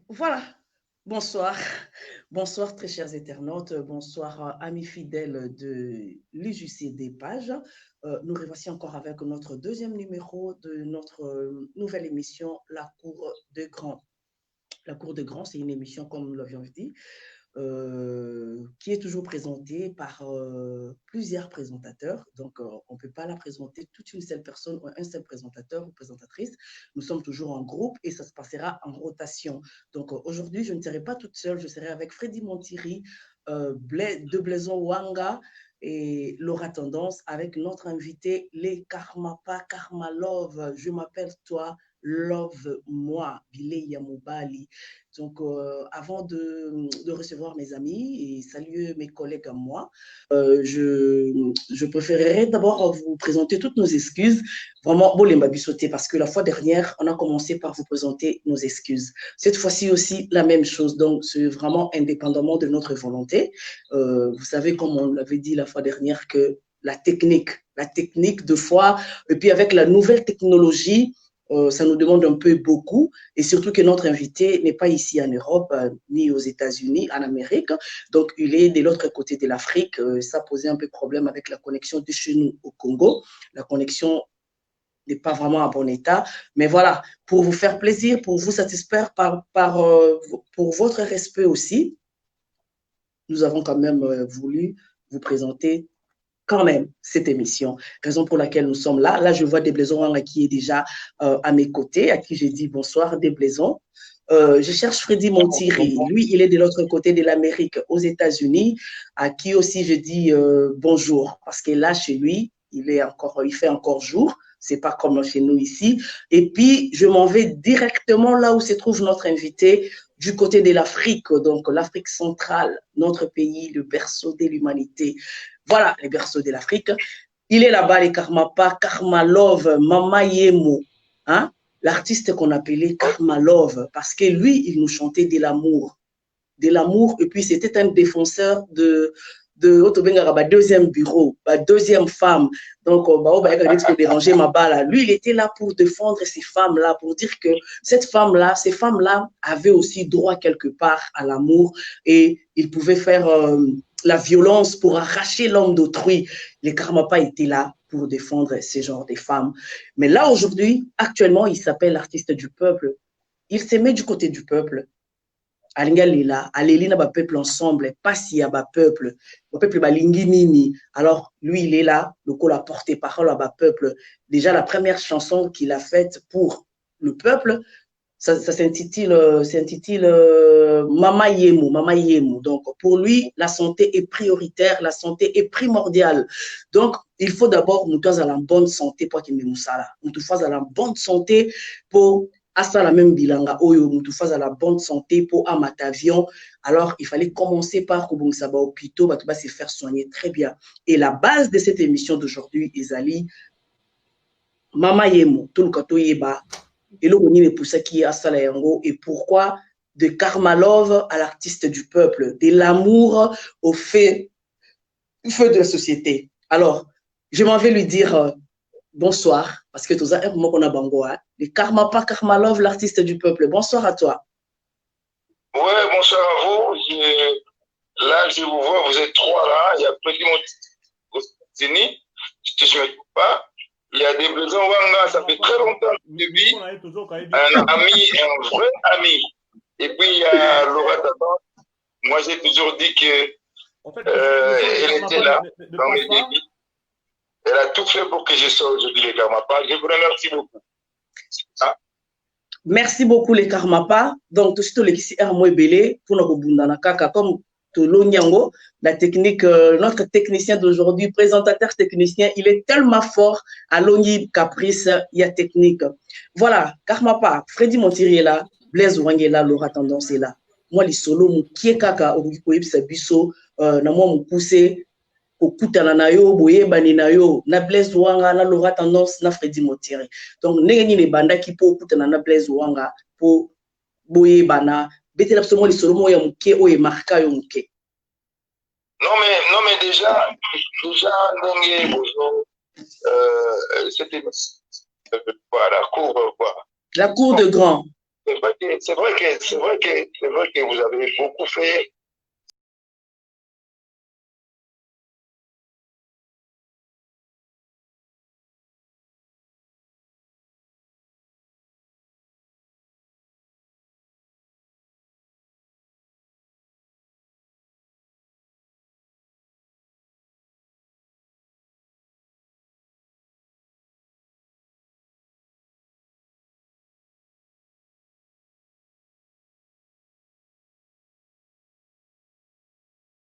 Voilà. Bonsoir. Bonsoir, très chers internautes. Bonsoir, amis fidèles de l'UJC des pages. Nous revoici encore avec notre deuxième numéro de notre nouvelle émission, La Cour de Grand. La Cour de Grand, c'est une émission, comme nous l'avions dit, qui est toujours présentée par plusieurs présentateurs. Donc, on ne peut pas la présenter toute une seule personne ou un seul présentateur ou présentatrice. Nous sommes toujours en groupe et ça se passera en rotation. Donc, aujourd'hui, je ne serai pas toute seule. Je serai avec Freddy Montiri, de Blaison Wanga et Laura Tendance avec notre invité, les Karmapa, Karma Love. Je m'appelle toi. Love moi, Bilé Yamobali. Donc, avant de recevoir mes amis et saluer mes collègues à moi, je préférerais d'abord vous présenter toutes nos excuses. Vraiment, bon, les sauter parce que la fois dernière, on a commencé par vous présenter nos excuses. Cette fois-ci aussi, la même chose. Donc, c'est vraiment indépendamment de notre volonté. Vous savez, comme on l'avait dit la fois dernière, que la technique de fois, et puis avec la nouvelle technologie, ça nous demande un peu beaucoup, et surtout que notre invité n'est pas ici en Europe, ni aux États-Unis, en Amérique. Donc, il est de l'autre côté de l'Afrique. Ça posait un peu de problème avec la connexion de chez nous au Congo. La connexion n'est pas vraiment en bon état. Mais voilà, pour vous faire plaisir, pour vous satisfaire, pour votre respect aussi, nous avons quand même voulu vous présenter quand même cette émission, raison pour laquelle nous sommes là. Là, je vois Deblaison qui est déjà à mes côtés, à qui j'ai dit bonsoir, Deblaison. Je cherche Freddy Montiri. Lui, il est de l'autre côté de l'Amérique, aux États-Unis, à qui aussi je dis bonjour, parce que là, chez lui, il fait encore jour. C'est pas comme chez nous ici. Et puis, je m'en vais directement là où se trouve notre invité, du côté de l'Afrique, donc l'Afrique centrale, notre pays, le berceau de l'humanité. Voilà, les berceaux de l'Afrique. Il est là-bas, les Karmapa, Karma Love, Mama Yemo, hein? L'artiste qu'on appelait Karma Love, parce que lui, il nous chantait de l'amour, et puis c'était un défenseur de deuxième bureau, deuxième femme. Donc, déranger ma balle. Lui, il était là pour défendre ces femmes-là, pour dire que ces femmes-là avaient aussi droit quelque part à l'amour et ils pouvaient faire la violence pour arracher l'homme d'autrui. Les Karmapa étaient là pour défendre ce genre de femmes. Mais là, aujourd'hui, actuellement, il s'appelle l'artiste du peuple. Il se met du côté du peuple. Alingalila, aleli na ba peuple ensemble, pas si ya ba peuple balingi nini. Alors lui il est là, le coup la porte-parole à ba peuple. Déjà la première chanson qu'il a faite pour le peuple, ça s'intitule Mama Yemo, Mama Yemo. Donc pour lui la santé est prioritaire, la santé est primordiale. Donc il faut d'abord nous à la bonne santé pour qu'il nous sala. Nous fasse à la bonne santé pour à la même bilanga oyo mutu fasse à la bonne santé pour amatavion. Alors il fallait commencer par Kobungsaba hôpitaux, bah se faire soigner très bien. Et la base de cette émission d'aujourd'hui, Ezali Mama Yemo, tout le kato yeba, et le moni pour ça qui est à Salayango, et pourquoi de Karma Love à l'artiste du peuple, de l'amour au feu de la société. Alors, je m'en vais lui dire bonsoir, parce que tout ça, on a bangoa. Le Karma pas Karma Love, l'artiste du peuple. Bonsoir à toi. Oui, bonsoir à vous. Là, je vous vois, vous êtes trois là. Il y a Petit Montini, si je ne me trompe pas. Il y a des besoins Wanga, ça fait très longtemps depuis. Un ami, un vrai ami. Et puis, il y a Laura Tendance. Moi, j'ai toujours dit que elle était là dans mes débits. Elle a tout fait pour que je sois aujourd'hui les Karmapa. Je vous remercie beaucoup. Ah. Merci beaucoup les Karmapa. Donc, tout ce qui est Belé pour nous bundana kaka comme Tolonyango, la technique, notre technicien d'aujourd'hui, présentateur technicien, il est tellement fort à l'Oni Caprice, il y a technique. Voilà, Karmapa, Freddy Montiri est là, Blaise Wang est là, Laura Tendance est là. Moi, les solos, mon qui kaka, au biso, na moi, mon poussé, okutana na yo boyebani na yo na Blaise Wanga na Laura Tendance na Freddy Montiri. Donc ndenge ni banda ki po okutana na Blaise Wanga po boyebana betela absolument les solomo ya muke o e marka yo muke. Non mais déjà ndenge bozo c'était la cour quoi. La cour de grand. C'est pas que c'est vrai que vous avez beaucoup fait.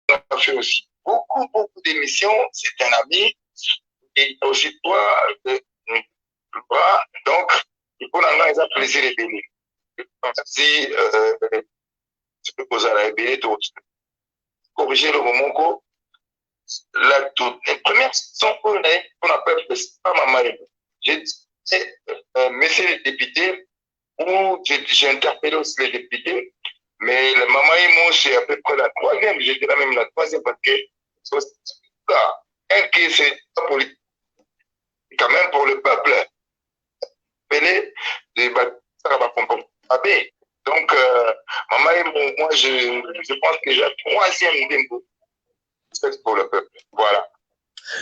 On a fait aussi beaucoup d'émissions. C'est un ami. Et aussi toi, donc, il faut avoir un plaisir de venir. Si tu peux poser la BD, corriger le moment que les premières saisons qu'on appelle pas maman. J'ai dit, monsieur les députés, où j'ai interpellé aussi les députés, mais le maman Imo, c'est à peu près la troisième, je dirais même la troisième, parce que c'est pas politique, quand même pour le peuple. Ça va comprendre. Donc, maman Imo, moi, je pense que j'ai la troisième démo pour le peuple. Voilà.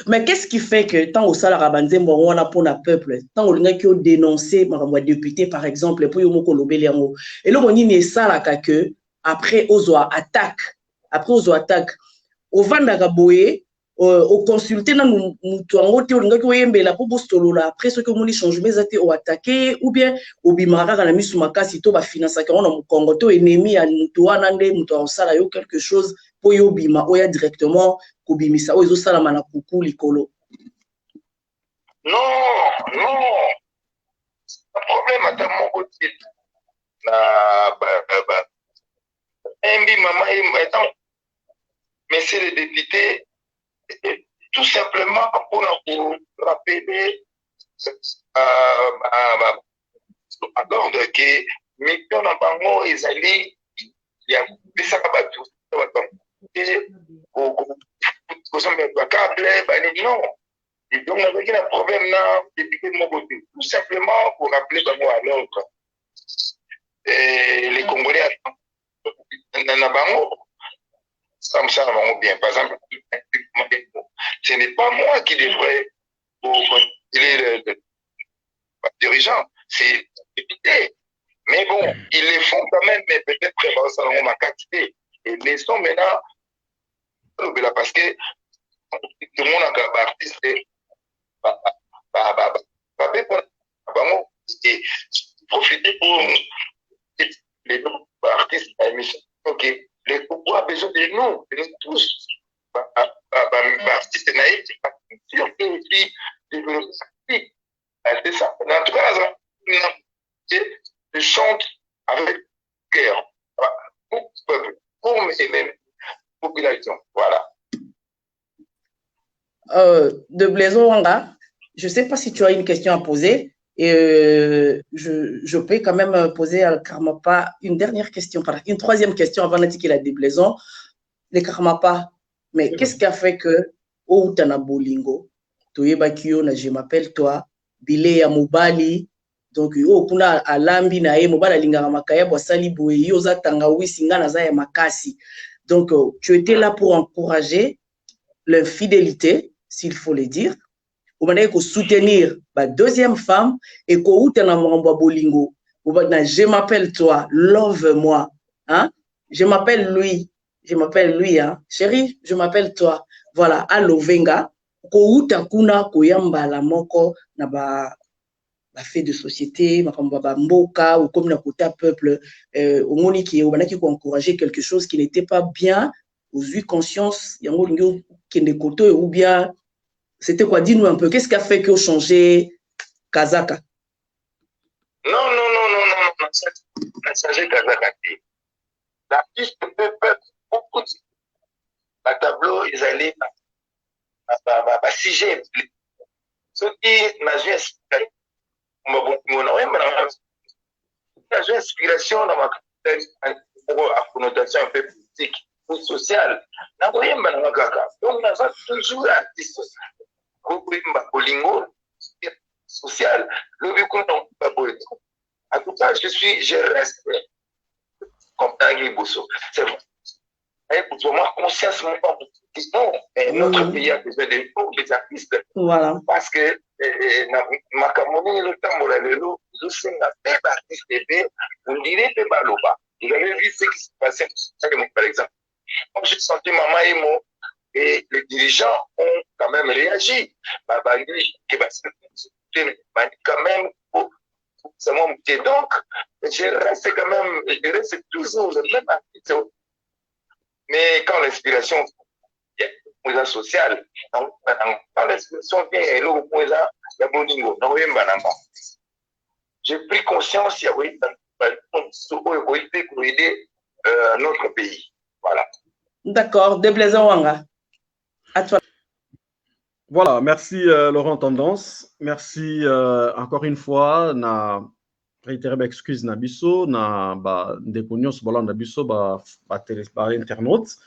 Mais qu'est-ce qui fait que tant au salaire abanze on a pour le peuple, tant au linga qui ont dénoncé ma député par exemple pour yomo kolobeli yango et là on y ne sala que après ozo attaque au vanda boye au consulter na mutu ango te olinga ki oyembela po bostolola après ce que moni changement ezate au attaquer ou bien au bimara na misu makasi to ba finance ka on mu Congo to ennemi ya mutu wana nde mutu osala yo quelque chose po yo bima oya directement kobimisa o ezosalama na kuku likolo. Non, le problème à mon côté, messieurs les députés, tout simplement pour rappeler à l'ordre que mission na bango ezali ya kopesa bato non. Et donc, on avait un problème là, député de mon côté. Tout simplement pour rappeler bango à l'ordre. Les Congolais, ça me semble bien. Par exemple, ce n'est pas moi qui devrais conseiller le dirigeant, c'est le député. Mais bon, ils les font quand même, mais peut-être que ça va ma quantité. Et laissons maintenant, parce que tout le monde a un artiste, et profiter pour les artistes à l'émission. Ok, les Congo a besoin de nous tous. Artistes naïfs, sûr que aussi c'est ça. En tout cas, je chante avec cœur pour mes populations. Voilà. De Blaison Wanga, je ne sais pas si tu as une question à poser. Et je peux quand même poser à Karmapa une dernière question, une troisième question avant de la déblaison. Les Karmapa, mais qu'est-ce qui a fait que au Tana Bolingo, je m'appelle toi, Bilé Mobali, donc au kuna alambi na e mobala lingara makaya bosali boye yoza tangawi singa na za ya makasi. Donc tu étais là pour encourager l'infidélité, s'il faut le dire. Vous soutenir la deuxième femme et que bolingo. Je m'appelle toi, love-moi. Hein? Je m'appelle lui, hein? Chérie, je m'appelle toi. Voilà, allo venga. Kouta kuna koyamba la moko na ba fait de société, mboka ou comme na kota peuple, au moni qui encourager quelque chose qui n'était pas bien, aux yeux conscience, yango lingo kende koto ou bien c'était quoi? Dis-nous un peu. Qu'est-ce qui a fait que vous changez Kazaka? Non. On a changé Kazaka. L'artiste peut faire beaucoup de la tableau, ils allaient à sujet. Ce qui n'a jamais inspiration dans ma connotation un peu politique ou sociale. Donc, on a toujours l'artiste social. Bolingo social, en tout cas, je reste C'est vrai. Pour moi, conscience, notre pays a besoin des artistes. Voilà. Parce que ma camonne, le temps, je sais que artiste, on dirait que Baloba. Vous avez vu ce qui s'est passé, par exemple. Quand j'ai senti Maman Emo, et les dirigeants ont quand même réagi. Quand même, donc, je reste toujours le même artiste. Mais quand l'inspiration vient sociale, quand l'inspiration vient, j'ai pris conscience, il y a pour aider notre pays. Voilà. D'accord. Déplaisant Wanga. À toi. Voilà, merci Laurent Tendance. Merci encore une fois. Na réitéré mes excuses na biso na ba ndeko nyonso bolanda biso ba internautes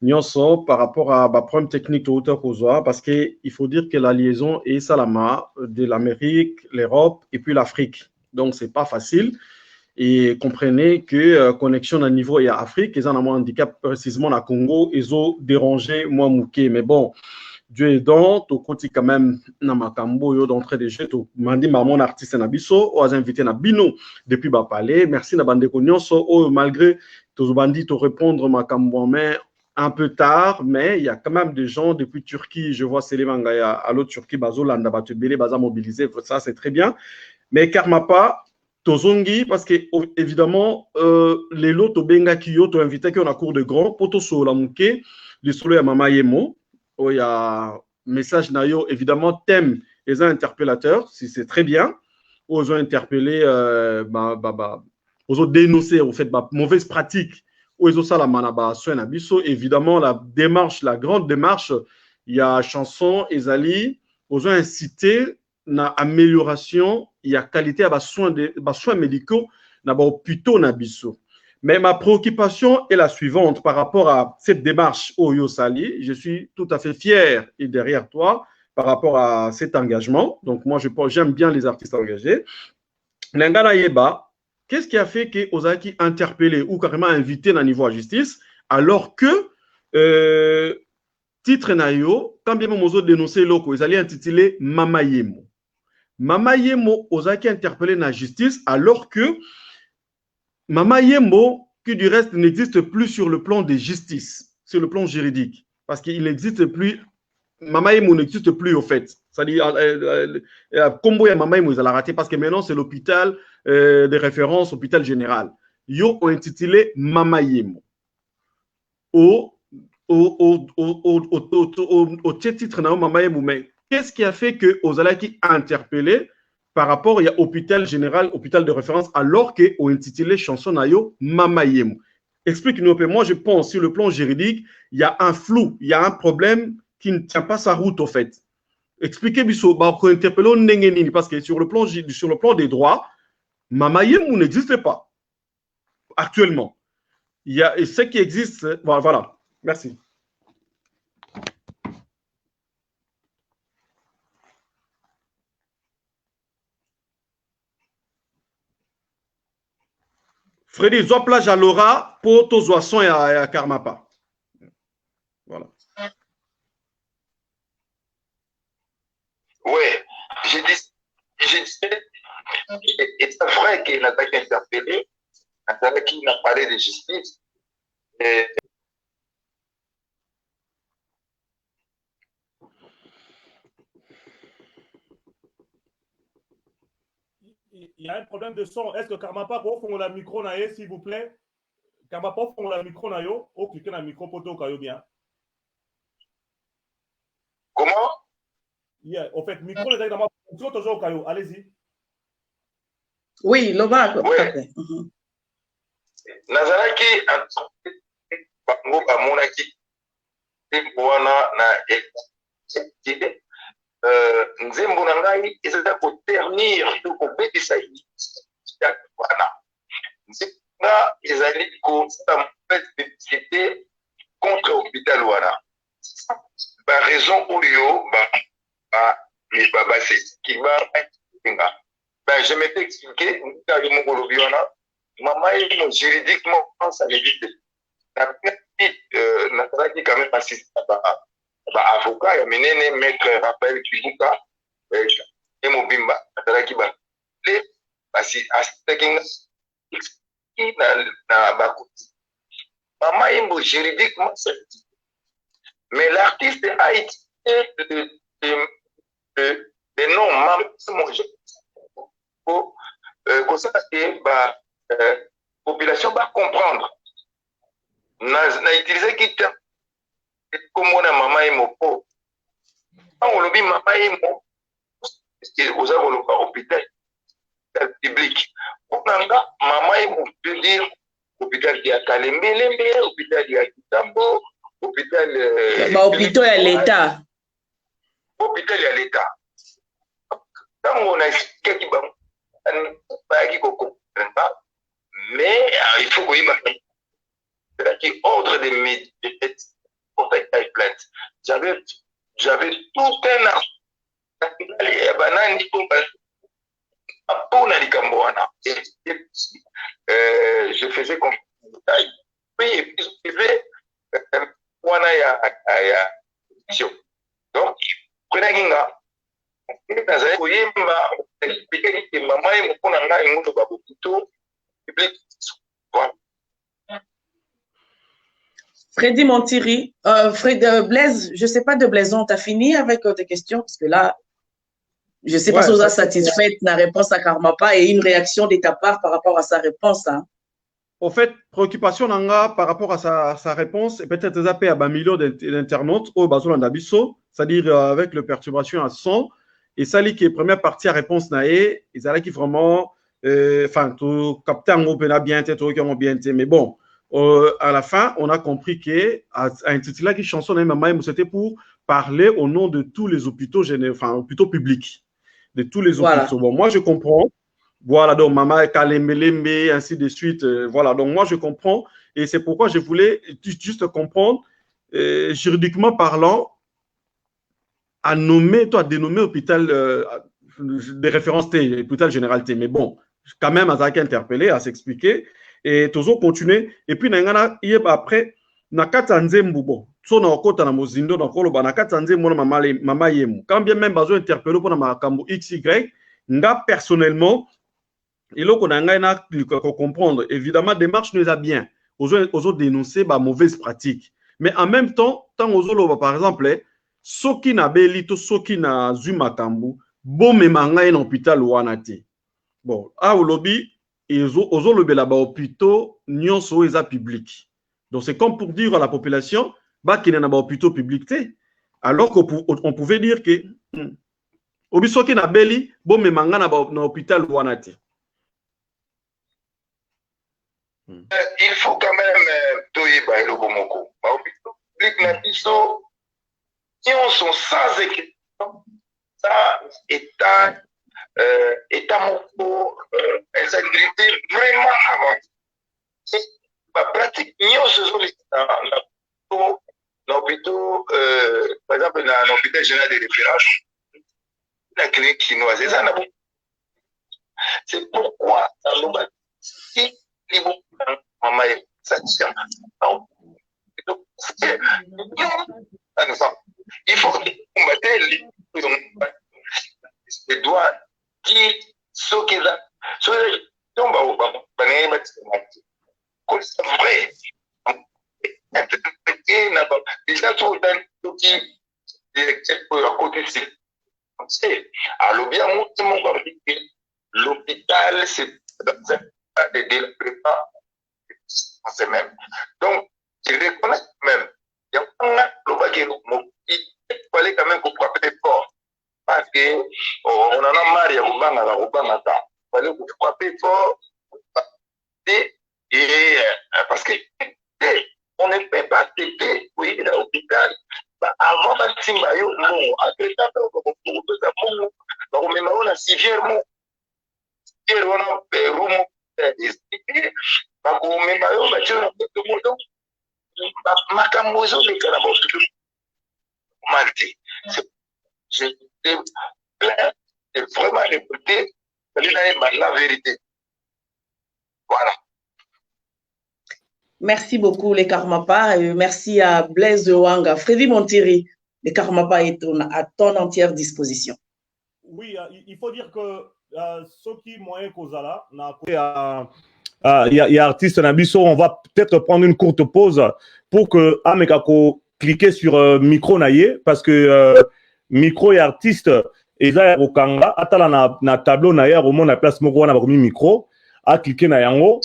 nyonso par rapport à ba problème technique au hauteur kozwa parce que il faut dire que la liaison est salama de l'Amérique, l'Europe et puis l'Afrique. Donc c'est pas facile et comprenez que connexion à niveau et à Afrique, ils ont un handicap précisément à Congo, ils ont dérangé moi mouké mais bon Dieu aidant, au côté quand même, na makambo yo d'entrée de jeu, to mandi mon artiste na biso, aux invités na bino depuis ba palais. Merci na bande nyonso, malgré tous bandi to répondre makambo mais un peu tard, mais il y a quand même des gens depuis Turquie, je vois Selemanga à l'autre Turquie, Bazolanda, Batubele, Baza mobilisé, ça c'est très bien. Mais Karmapa, Tozongi, parce que évidemment, les lots to benga kiyo to invité qu'on a cours de grand, poto so la mouké, les solo ya mama yemo. Il y a message nayo évidemment thème les interpellateurs si c'est très bien aux ont interpellé aux ont dénoncé au fait mauvaise pratique aux ont ça la manaba soin abisso évidemment la démarche la grande démarche il y a chanson Ezali aux ont incité na amélioration il y a qualité à soins médicaux na plutôt na bisso. Mais ma préoccupation est la suivante par rapport à cette démarche Oyo Sali. Je suis tout à fait fier et derrière toi par rapport à cet engagement. Donc, moi, j'aime bien les artistes engagés. L'Engana Yeba, qu'est-ce qui a fait que Ozaki interpellé ou carrément invité dans le niveau à justice alors que titre Nayo, quand bien Mozo dénoncé loko, ils allaient intituler Mama Yemo. Mama Yemo, Ozaki interpellé dans la justice alors que Mama Yemo, qui du reste n'existe plus sur le plan de justice, sur le plan juridique, parce qu'il n'existe plus, Mama Yemo n'existe plus au fait. C'est-à-dire, Combo et Mama Yemo, ils ont raté parce que maintenant c'est l'hôpital de référence, hôpital général. Yo ont intitulé Mama Yemo. Au titre de Mama Yemo, mais qu'est-ce qui a fait que Ozalaki a interpellé par rapport, il y a hôpital général, hôpital de référence, alors qu'on intitulé chanson Nayo Mama Yemo. Explique-nous un peu. Moi, je pense, sur le plan juridique, il y a un flou, il y a un problème qui ne tient pas sa route, au fait. Expliquez-moi, parce que sur le plan des droits, Mama Yemo n'existe pas actuellement. Il y a ce qui existe, voilà. Merci. Freddy, zoa plage à Laura pour tes oissons et à Karmapa. Voilà. Oui, j'ai dit, et c'est vrai qu'il n'a pas été interpellé, qu'il n'a parlé de justice. Il y a un problème de son. Est-ce que Karmapa peut faire la micro naïe, s'il vous plaît? Karmapa peut faire la micro naïe, ou cliquez dans le micro pour que bien. Comment? Yeah. En fait, micro est dans ma micro toujours au caillou. Allez-y. Oui, Loba. Oui. Nazaraki, Bango Amonaki, Wana na Ekide. Nzembo na ngai ezala koternir to kobetisa wana nzembo ezali kosala publicité contre hôpital wana ba raison oyo je m'étais expliqué mokolobi wana maman, juridiquement, ça n'existe pas. Natalaki quand même assisté à avocat, il y a mené maître Raphaël Kibuka, et Mobimba, Natalaki ba. Basi assisté na bakoti. Maman Imbo juridiquement c'est. Mais l'artiste a été des noms membres pour que ça la population va comprendre. Na utilisé qui comme on a maman Imbo. Quand on le dit maman Imbo, c'est aux hôpital public. Pour Nanga, maman Imbo peut dire hôpital qui a Kalembe, hôpital qui a Kitambo, hôpital. Hôpital à l'État. Hôpital à l'État. Quand on a expliqué qu'il mais il faut qu'il y ait ordre de médias pour faire plainte. J'avais tout un argent. Je faisais comme et puis je faisais donc prenez Ginga. Freddy Montiri, Blaise, je ne sais pas de Blaison, tu as fini avec tes questions? Parce que là, je ne sais pas si vous êtes satisfaite de la réponse à Karmapa et une réaction de ta part par rapport à sa réponse. Hein. Au fait, préoccupation Nanga par rapport à sa réponse, et peut-être zappé à un million d'internautes au Bazo Landabiso, c'est-à-dire avec le perturbation à son, et ça qui est première partie à réponse naé, et ça qui vraiment, enfin, tout capter en groupe bien, tout qui ont bien, mais bon, à la fin, on a compris que à intitulé qui chanson c'était pour parler au nom de tous les hôpitaux, enfin, hôpitaux publics, de tous les hôpitaux. Bon, moi je comprends. Voilà, donc Maman Kalembelembe, ainsi de suite. Voilà, donc moi je comprends et c'est pourquoi je voulais juste comprendre, juridiquement parlant, à dénommer hôpital de référence T, hôpital général T. Mais bon, quand même, à interpellé, à s'expliquer et toujours continuer. Et puis, après, Nakata Nzembu, bon, so na okota na mozindo na koloba Nakata Nzembu na mama yemu. Quand bien même besoin interpeller pour na makambo XY, nga personnellement, et là, on a comprendre, évidemment, démarche nous a bien. Aux autres dénoncer bah, mauvaise pratique. Mais en même temps, tant aux autres, par exemple, ceux qui n'a belito, ceux qui n'a zuma kambu, bon, mais manga un hôpital ou anate. Bon, à au lobby, et aux autres, le là-bas, hôpitaux, n'y sont pas public. Donc, c'est comme pour dire à la population, bah, qu'il n'y a pas hôpitaux public. Alors qu'on pouvait dire que, ceux qui n'a beli, bon, mais manga n'a hôpital ou anate. Il faut quand même toyer le Bomoko. Si on sont sans équipement, ça état moko, insécurité vraiment avancée. Ma pratique, nous faisons dans l'hôpital, par exemple, dans l'hôpital général de référence, la clinique chinoise, c'est pourquoi dans l'hôpital, il faut combattre les doigts dire ce qu'ils ont. C'est vrai. Déjà, tout l'hôpital, c'est c'est même. Donc, je reconnais même. Il fallait quand même qu'on frappe fort. Parce qu'on en a marre, il y a il fallait qu'on frappe fort. Et parce que on ne peut pas t'aider pour ir à l'hôpital. Avant, non, après ça, on a sévèrement. J'étais plein et vraiment écouté la vérité. Voilà. Merci beaucoup, les Karmapa. Et merci à Blaise de Wanga. Freddy Montiri, les Karmapa est à ton entière disposition. Oui, il faut dire que ceux qui moyen Kozala, il y a artiste Nabiso, on va peut-être prendre une courte pause pour que Amekako clique sur micro naïe, parce que micro et artiste, et ça, au Kanga, atala na tableau naïe, au moins la place moko na bakomi micro, à cliquer na yango.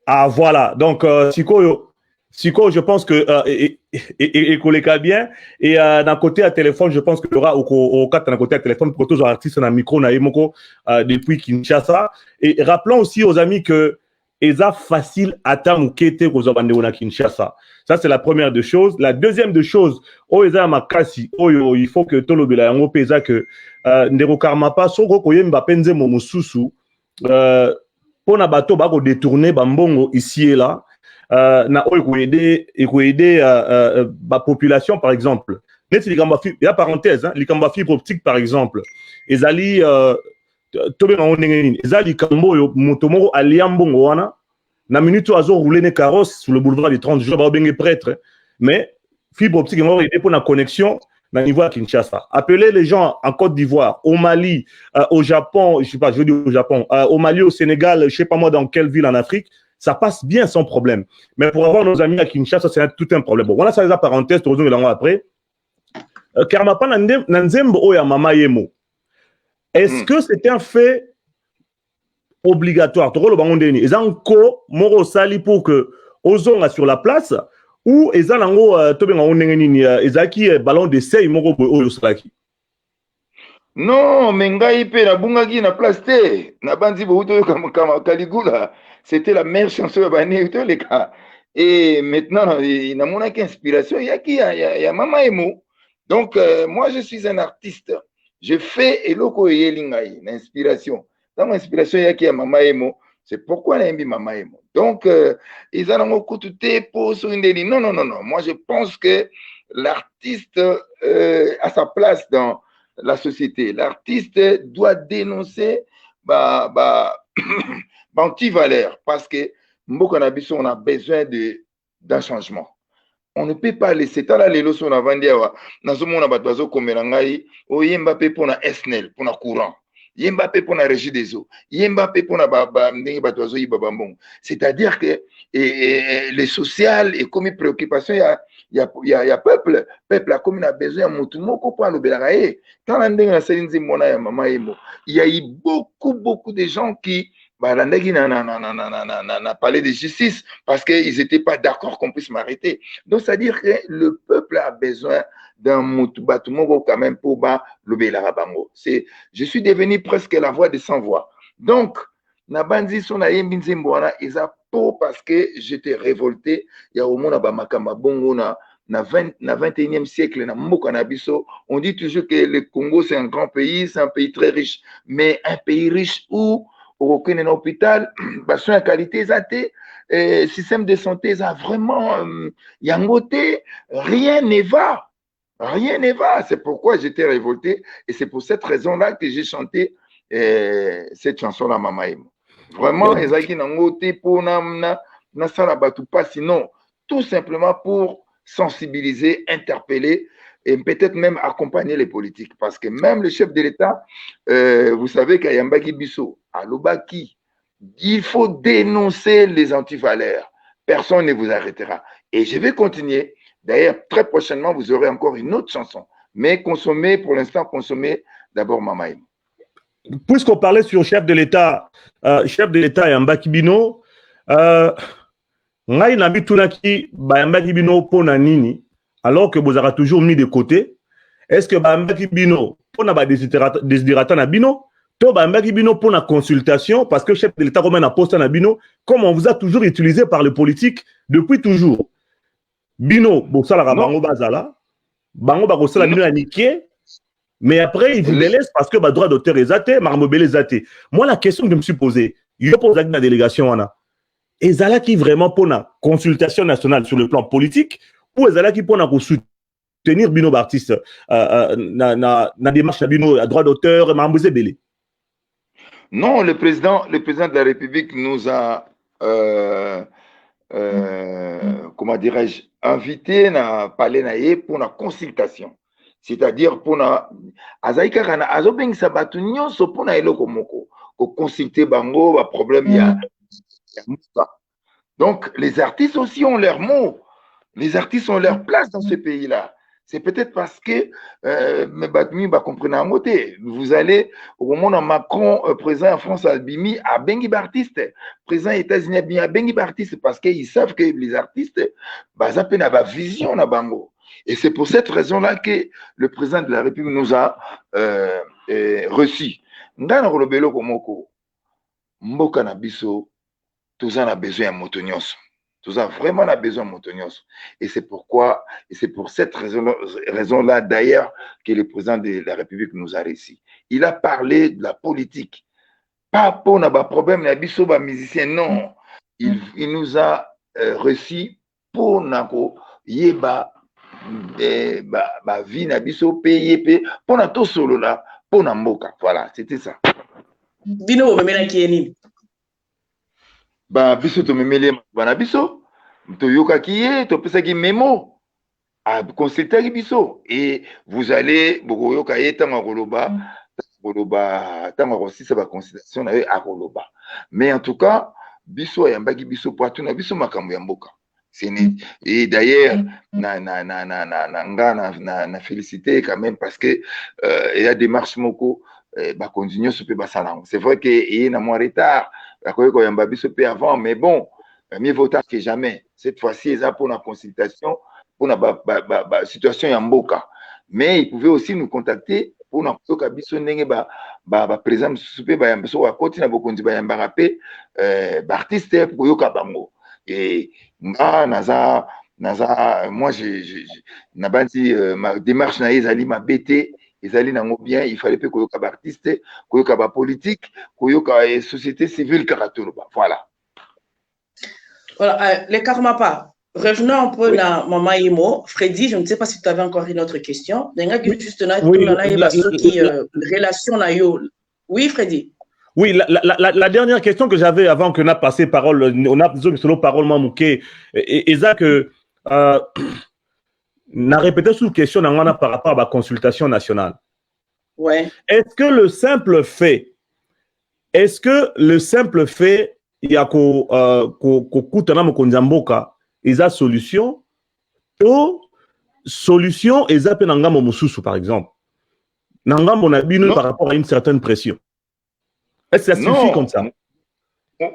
Ah voilà, donc Siko, je pense que et collègue bien et d'un côté à téléphone, je pense que aura au quatre d'un côté à téléphone pour tous les artistes dans micro na Moko depuis Kinshasa. Et rappelons aussi aux amis que eza facile à tamukete aux abandé na Kinshasa. Ça c'est la première des choses. La deuxième des choses, eza makasi, il faut que tolo bela yango pesa que ndero karma pas soko koyemba penze mo mususu pona bato bako détourner bambongo ici et là. Na aider la population par exemple. Il y a parenthèse, hein, les fibre optique par exemple. Les ali ezali kambo yo motomoro aliambongo wana na minute azo rouler ne carrosse sur le boulevard des 30 jours ba bengue prêtre mais fibre optique va aider pour la connexion na niveau à Kinshasa. Appelez les gens en Côte d'Ivoire, au Mali, au Japon, je sais pas, je dis au Japon, au Mali, au Sénégal, je sais pas moi dans quelle ville en Afrique. Ça passe bien sans problème. Mais pour avoir nos amis à Kinshasa, c'est tout un problème. Bon, voilà, ça les a parenthèses, tu reviens après. Karmapa Nanzembo Oya Mama Yemo. Est-ce que c'est un fait obligatoire? Tu vois, ils ont encore Moro Sali pour que Ozonga sur la place ou ils ont encore ballon d'essai Moro Oyo Salaki? Non, mais ngai pe na bungaki na place te. Na bandi bouto comme Caligula. C'était la meilleure chanson de Bané, les gars. Et maintenant, il y a mon inspiration. Il y a Mama Emo. Donc, moi, je suis un artiste. Je fais Eloko Yelingai, l'inspiration. Dans mon inspiration, il y a Mama Emo. C'est pourquoi on a mis Mama Emo. Donc, ils ont un coup de thé pour sur une délit. Non. Moi, je pense que l'artiste a sa place dans la société. L'artiste doit dénoncer anti-valeur parce que Mboka-Nabiso, on a besoin d'un changement. On ne peut pas laisser tant la lelo sur la vandiawa. Dans ce monde, on a besoin de o Mbappé pour la SNEL, pour la courant. Mbappé pour la régie des eaux. Mbappé pour la c'est-à-dire que les sociales et comme préoccupations, il y a peuple a comme a besoin de moko pour le belaye. Quand on il y a eu beaucoup de gens qui n'a parlé de justice parce qu'ils n'étaient pas d'accord qu'on puisse m'arrêter. Donc, c'est-à-dire que le peuple a besoin d'un moutoumoko quand même pour le Bélarabango. Je suis devenu presque la voix des sans-voix. Donc, Nabandi Sona Yembinzemboana, ils ont tout parce que j'étais révolté. Il y a au monde à Makamba Bongo na 21e siècle, on dit toujours que le Congo, c'est un grand pays, c'est un pays très riche. Mais un pays riche où aucun hôpital, soins de qualité, système de santé, ça vraiment, yangoté, rien ne va. Rien ne va. C'est pourquoi j'étais révolté. Et c'est pour cette raison-là que j'ai chanté cette chanson-là, Mama Emo. Vraiment, ezaki nangoté pour na salabatu pas, sinon, tout simplement pour sensibiliser, interpeller et peut-être même accompagner les politiques. Parce que même le chef de l'État, vous savez qu'à Yambaki Bisso, à Lobaki, il faut dénoncer les antivaleurs. Personne ne vous arrêtera. Et je vais continuer. D'ailleurs, très prochainement, vous aurez encore une autre chanson. Mais consommez, pour l'instant, consommez d'abord Mama Emo. Puisqu'on parlait sur chef de l'État Yambaki Bino, ngai na bitunaki Yambaki Bino pona nini, alors que vous avez toujours mis de côté. Est-ce que Yambaki Bino pona ba desiderata na bino, to Yambaki Bino pona consultation, parce que chef de l'État comme un poste na bino, comme on vous a toujours utilisé par les politiques depuis toujours. Bino, bosala bango bazala, bango bakosala bino ya niké. Mais après, ils vous délaissent parce que le droit d'auteur est athée, marmobélé est athée. Moi, la question que je me suis posée, il y a posé la délégation, et Zala qui vraiment pour la consultation nationale sur le plan politique, ou Zala qui pour soutenir Bino Bartiste, na démarche Bino à droit d'auteur, marmobélé. Non, le président de la République nous a, comment dirais-je, invité à parler pour la consultation. C'est-à-dire pour la consulter bango, problème, il y a. Donc, les artistes aussi ont leur mot. Les artistes ont leur place dans ce pays-là. C'est peut-être parce que vous allez, au moment où Macron, président en France, Albimi, à Bengi artiste, président des États-Unis, à Bengi artiste, parce qu'ils savent que les artistes, ça peut avoir vision na bango. Et c'est pour cette raison-là que le président de la République nous a reçus. Ndana Rolobelo Komoko, Mboka na biso, tous en a besoin de Motonyos. Tous en vraiment a besoin de Motonyos. Et c'est pourquoi, et c'est pour cette raison-là d'ailleurs que le président de la République nous a réussi. Il a parlé de la politique. Pas pour un problème, il y a musicien, non. Il nous a reçus pour nako yeba vie na biso payé pour na to solo là pour na mboka. Voilà, c'était ça. Bino memela kieni. Biso to memele bana biso to yoka kiye to pesa ki memo a consulter biso et vous allez boko yoka yeta ngoloba tango kosisa ba consultation na a koloba. Mais en tout cas biso yambaki biso pour tout na biso makambo ya mboka. Et d'ailleurs, na félicité quand même parce que il y a des marches moko continuer ce peu basalang. C'est vrai que il y a un retard, avant, mais bon, mieux vaut tard que jamais. Cette fois-ci, ils ont pour la consultation pour la situation en mboka. Mais ils pouvaient aussi nous contacter pour nous dire présent artiste pour yoka bango. Et moi, ma démarche na ezali ma BT, ezali nango bien, il fallait pas koyoka ba artiste, koyoka ba politique, koyoka société civile karatoloba. Voilà. Voilà, les Karmapa. Revenons un peu à Maman Imo. Freddy, je ne sais pas si tu avais encore une autre question. Oui, Freddy. Oui, la dernière question que j'avais avant que nous passé parole, on a solo parole Mamouké, et ça que n'a répété sous question par rapport à la consultation nationale. Ouais. Est-ce que le simple fait, il y a qu'au Konzamboka, il y a solution, ou solution, il y a Nangamo Moussousou par exemple. Nangamo n'a binu par rapport à une certaine pression. Est-ce que ça suffit comme ça?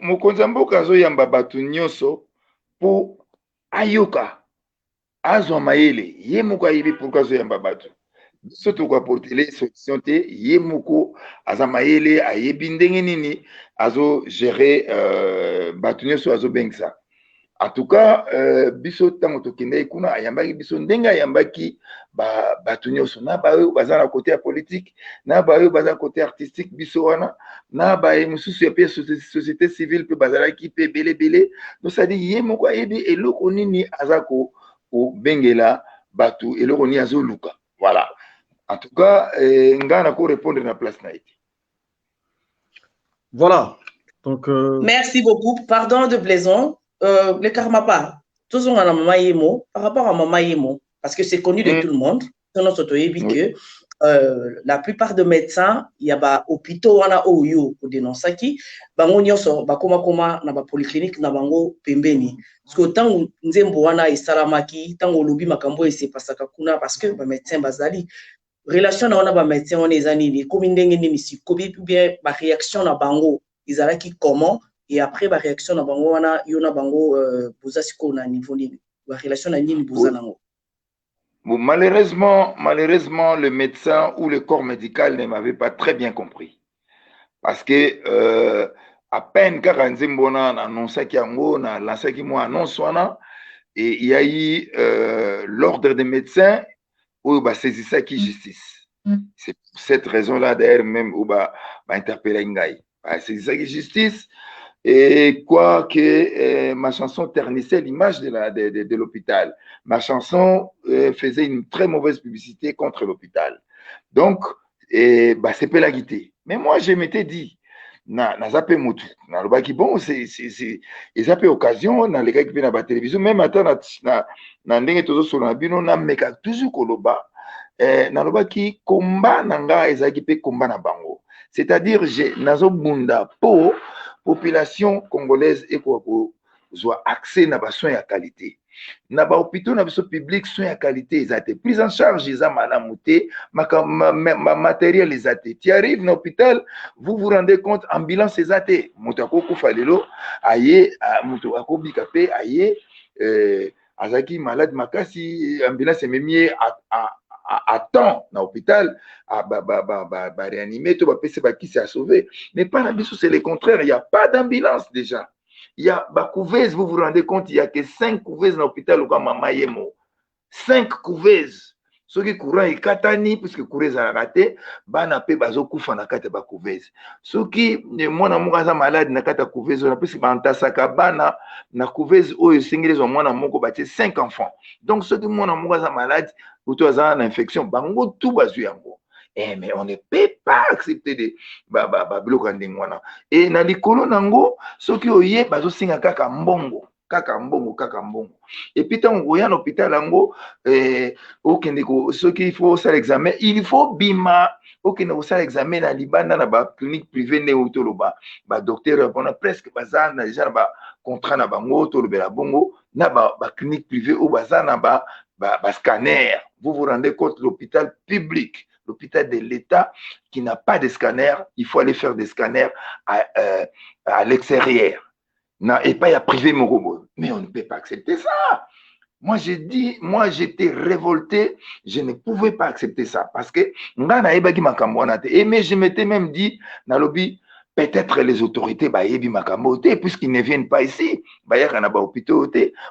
Mokonzamboka zo yamba batu nyoso pour ayoka azwa maele ye moko ayebi pourquoi zo yamba batu surtout quoi pour télé solution te ye moko aza maele ayebi ndenge nini azo gérer batu nyoso azo bengsa. En tout cas, biso tango tokende kuna ayambaki biso ndenga ayambaki batu nyonso na bayo baza na côté politique na bayo baza côté artistique biso wana na baye mususu ya pe société civile pe bazalaki pe belé no sadi ye moko ayebi eloko nini azako o bengela batu eloko ni azoluka. Voilà. En tout cas, ngana ko répondre na place na été. Voilà. Donc merci beaucoup. Pardon de Blaison. Les Karmapa, tous ont un Maman Yemo, par rapport à Maman Yemo, parce que c'est connu de tout le monde, que la plupart de médecins, il y a des hôpitaux qui ont dénoncé qui, koma na ba polyclinique na bango pembeni. Parce que tant nzembo wana isalamaki, tant lobi makambo ese pasaka kuna parce que ba médecin bazali relation na wana ba médecin on ezani ni comme ndenge ni sikobi bien ba réaction na bango, izalaki comment. Et après, la réaction na bango wana yona bango boza siko na niveau ni la relation na nini boza nango. Bon, malheureusement, le médecin ou le corps médical ne m'avait pas très bien compris. Parce que à peine quand Nzembona a annoncé qu'il y a un lancé qui moi annonce wana et il y a eu l'ordre des médecins où bah saisir ça qui justice. C'est pour cette raison-là d'ailleurs même où bah interpeller Ngai. Bah saisir ça qui justice. Et quoi que ma chanson ternissait l'image de l'hôpital. Ma chanson faisait une très mauvaise publicité contre l'hôpital. Donc, c'est pas la guité. Mais moi, je m'étais dit, na zape mutu na lobaki bon c'est zape occasion na les gars qui viennent à la télévision même attends na ndenge tozo solo na bino na meka toujours koloba na lobaki komba nanga ezaki pe komba na bango c'est-à-dire nazo bunda po population congolaise et quoi soit accès na ba soins ya qualité na ba hôpitaux na biso public soins ya qualité ezate prise en charge eza malamu te matériel ezate tu arrives na hôpital vous vous rendez compte ambulance ezate moto akokufa lelo aye moto akobika pe aye azaki malade makasi ambulance ememie à temps dans l'hôpital, réanimer, tout va passer à sauver. Mais pas l'ambulance, c'est le contraire. Il n'y a pas d'ambulance déjà. Il y a couveuses, vous vous rendez compte, il n'y a que 5 couveuses dans l'hôpital au Mamayemo. 5 couveuses. Ceux qui courent, ils katani, puisque coureuses a raté, bana pe bazo kufa na kata ba couveuse. Ceux qui, moi na mugaza malade na kata couveuse, on a plus bantasaka bana na couveuse oyo singles au moins na moko batie 5 enfants. Donc ceux qui moi na mugaza malade, ou toi za na infection, bango tout bazu yango. Mais on ne peut pas accepter de biloko ndengwana. Et na likolo nango, ceux qui oye bazo singa kaka mbongo. Kaka mbongo. Et puis tant qu'on y a l'hôpital ango ceux qui faut faire l'examen, il faut bima aucun ça l'examen na libanda na ba clinique privée ne autoloba ba docteur on a presque bazar na déjà ba contrat na bango tolobela bongo na ba clinique privée au bazar na ba scanner. Vous vous rendez compte l'hôpital public, l'hôpital de l'État qui n'a pas de scanner, il faut aller faire des scanners à l'extérieur. Non, et pas y a privé mon robot. Mais on ne peut pas accepter ça. Moi, j'ai dit, moi, j'étais révolté. Je ne pouvais pas accepter ça. Parce que, mais je m'étais même dit, dans le lobby, peut-être les autorités, puisqu'ils ne viennent pas ici.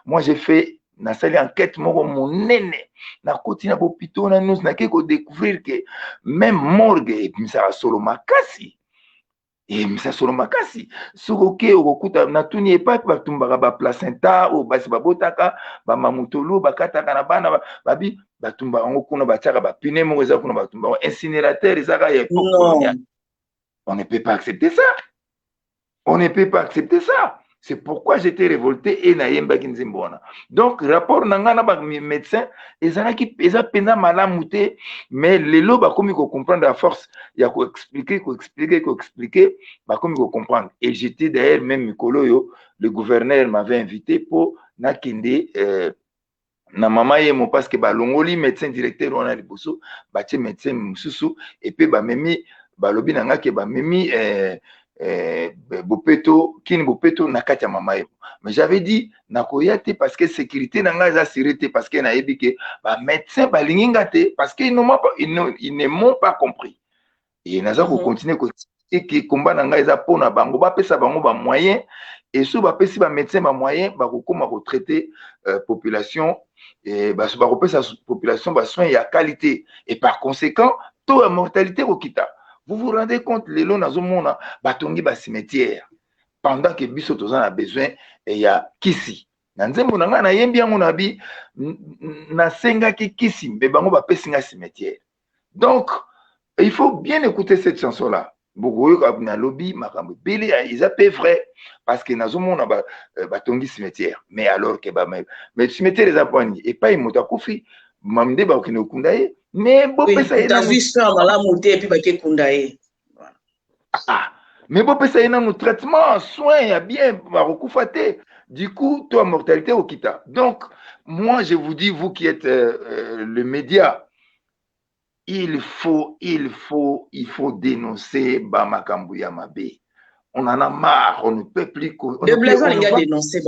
Moi, j'ai fait, na sali enquête, mon néné. Na côté na hôpital, na nous, na keko découvrir que même morgue, et puis ça a solo makasi. Et ça solo makasi sokoke okuta na tuni epa batumbaka ba placenta o basi babotaka ba mamutolo bakataka na bana babi batumba ngo kuna batiaka ba pine mo eza kuna batumba incinérateur ezaka ya époque. On ne peut pas accepter ça. On ne peut pas accepter ça. C'est pourquoi j'étais révolté et naïemba kinzimbona. Donc, rapport nangana ba médecin, ezalaki eza pena malamouté, mais les lots ba komi ko comprendre à force, il y a ko expliquer, ba komi ko comprendre. Et j'étais d'ailleurs même Mikolo yo, le gouverneur m'avait invité pour nakinde na mama yemo parce que ba longoli médecin directeur on a liboso, ba tie médecin mususu et puis ba memi ba lobi nanga ke ba memi bopeto kini bopeto na kati ya mama yebo. Mais j'avais dit nakoyate parce que sécurité nanga za sécurité parce que na yebi ke ba médecin ba linginga te parce que ils ne m'ont pas compris. Et naza ko continuer ko expliquer que combat nanga eza pona bango ba pesa bango ba moyen et sous ba pesi ba médecin ba moyen ba ko koma ko traiter population et ba ko pesa population ba soins ya qualité et par conséquent taux de mortalité au kita. Vous vous rendez compte, les lots dans le monde, batongi ba cimetière. Pendant que biso tozan a besoin, il y a kisi. Nanzembo nanga na yembi yango na bi na senga ki kisi, mais bango ba pesinga cimetière. Donc, il faut bien écouter cette chanson-là. Beaucoup na lobby makambo belé ils appellent vrai parce que nazo mona batongi cimetière. Mais alors que mais cimetière les aponi et pas imota kofi, mamde ba okino kundaye. Mais bon, oui, tu as vu ça dans la montée et puis baké kundaye. Mais bon, ça y a un traitement, soin, il y a bien, recouffaté. Du coup, toi, mortalité au kita. Donc, moi, je vous dis, vous qui êtes le média, il faut dénoncer Bamakambu Yamabe. On en a marre, on ne peut plus. De Blaison, il y a dénoncé,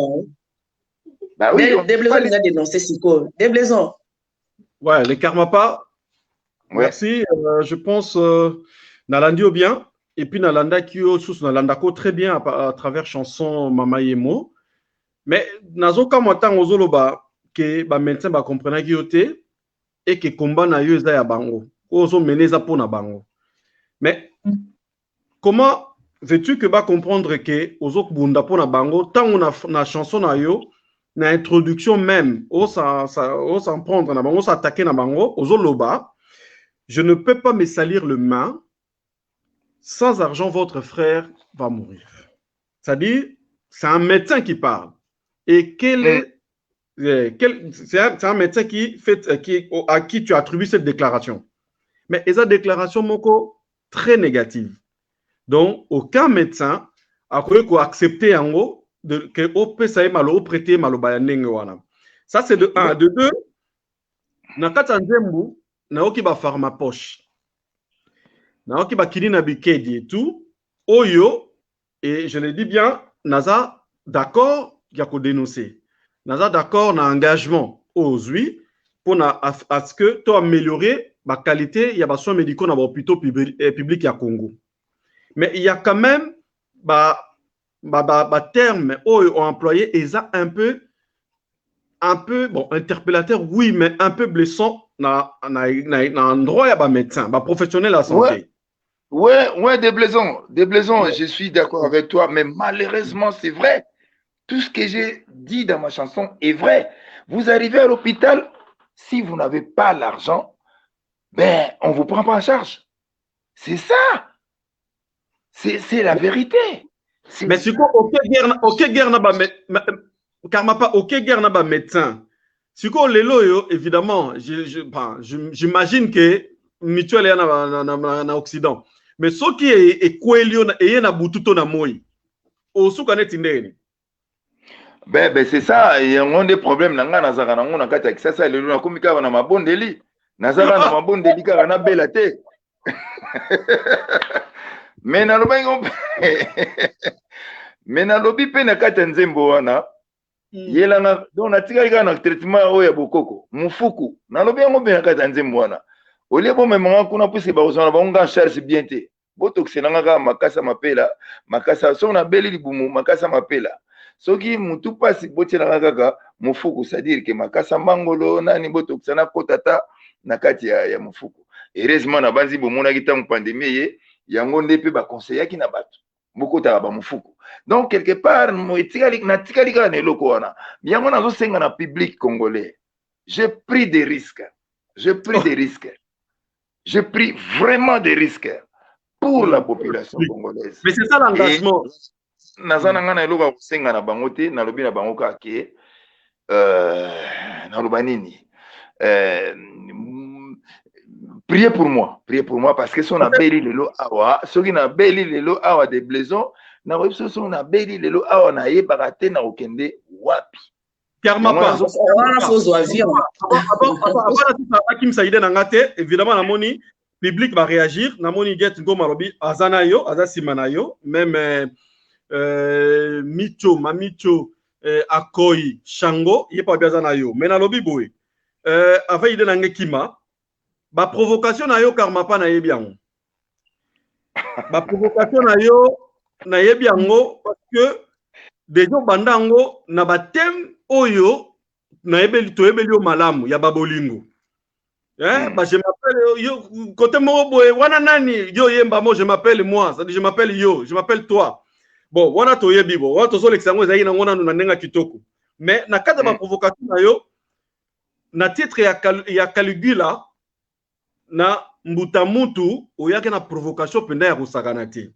bah oui. De Blaison, il y a dénoncé, Siko. De Blaison. Ouais, les Karmapa. Ouais. Merci. Je pense Nalandio bien. Et puis Nalanda qui sous Nalandako très bien à travers chanson Mama Yemo. Mais nazo kamata ngozolo ba que ba médecin ba comprendre ki yote et que combat na yo ya bango. Ozo meneza po na bango. Mais comment veux-tu que ba comprendre que ozo bunda po na bango tant on a na chanson na yo na introduction même o s'en prendre na bango s'attaquer na bango ozo loba. Je ne peux pas me salir le main sans argent, votre frère va mourir. C'est-à-dire, c'est un médecin qui parle. Et c'est un médecin à qui tu attribues cette déclaration. Mais cette déclaration, moko, très négative. Donc, aucun médecin a accepté en haut que OPSA malo prêté malo bayanenge wana. Ça, c'est de 1. De 2, na kata nzembu, na oki ba pharma poche. Na oki ba kini na bikedi et tout. Oyo, et je le dis bien, naza d'accord, il y a qu'à dénoncer. Naza d'accord, na engagement aux oui, pour à ce que tu améliorer la qualité, il y a des soins médicaux dans l'hôpital public à Congo. Mais il y a quand même des termes employés et ça un peu bon, interpellateur, oui, mais un peu blessant dans l'endroit où il y a des médecins, des professionnels de la santé. Ouais, Deblaison, je suis d'accord avec toi, mais malheureusement, c'est vrai. Tout ce que j'ai dit dans ma chanson est vrai. Vous arrivez à l'hôpital, si vous n'avez pas l'argent, ben, on ne vous prend pas en charge. C'est ça. C'est la vérité. Mais c'est quoi, ok, guerre n'a pas médecin. C'est quoi, évidemment, j'imagine que mutuel est en Occident. Mais ce qui est quoi, il y a boututo na moi. Au soukane tindeni. Ben c'est ça, il y a des problèmes nanga nazaka nango na kata kisasa lelo na komika na mabondeli. Nazaka na mabondeli kaka na belate. Mais na lobi mais na lobi pe na kata nzembo wana. Yela na donc na tika kaka na traitement oya bokoko. Mufuku. Na lobi yango pe na kata nzembo wana. Olie bo memanga kuna puse ba ozana ba nga charge bien te. Botoxenanga ka makasa mapela, makasa so na beli libumu makasa mapela. Soki mutu pasi botelanga kaka mufuku, c'est-à-dire que makasa mangolo nani botoxana kotata na kati ya mufuku. Heureusement na banzi bomona kitango pandemie ye yango ndepe ba conseiller na bato bokota ba mufuku. Donc quelque part mo etikali na tikali ka na eloko wana yango nazo senga na public congolais. J'ai pris des risques. J'ai pris vraiment des risques pour la population congolaise. Mais c'est ça l'engagement. Nazana ngana eloba kusenga na bango te na lobi na bango ka ke na loba nini priez pour moi parce que son a beli lelo awa soki na beli lelo awa de blaison na webso son na beli lelo awa na yebaka te na okende wapi Karma pas. Évidemment, la moni public va réagir. La moni get go marobi azanayo, azasimanayo, même Micho, Mamicho, Akoi, Shango, il n'y a pas azanayo. Mais na lobi boy. Avant il est kima. Ba provocation na yo karma pas na yebiango. Ba provocation na yebiango parce que des gens bandango na batem oyo na ebeli to ebeli o malamu ya babolingo. Bah je m'appelle yo côté mo boy wana nani yo yemba mo je m'appelle moi, ça dit je m'appelle yo, je m'appelle toi. Bon wana to yebi bo wana to so l'exango ezaki na ngona na nenga kitoko. Mais na kata ba provocation na yo na titre ya Caligula na mbuta mutu oyake na provocation penda ya kusakana te.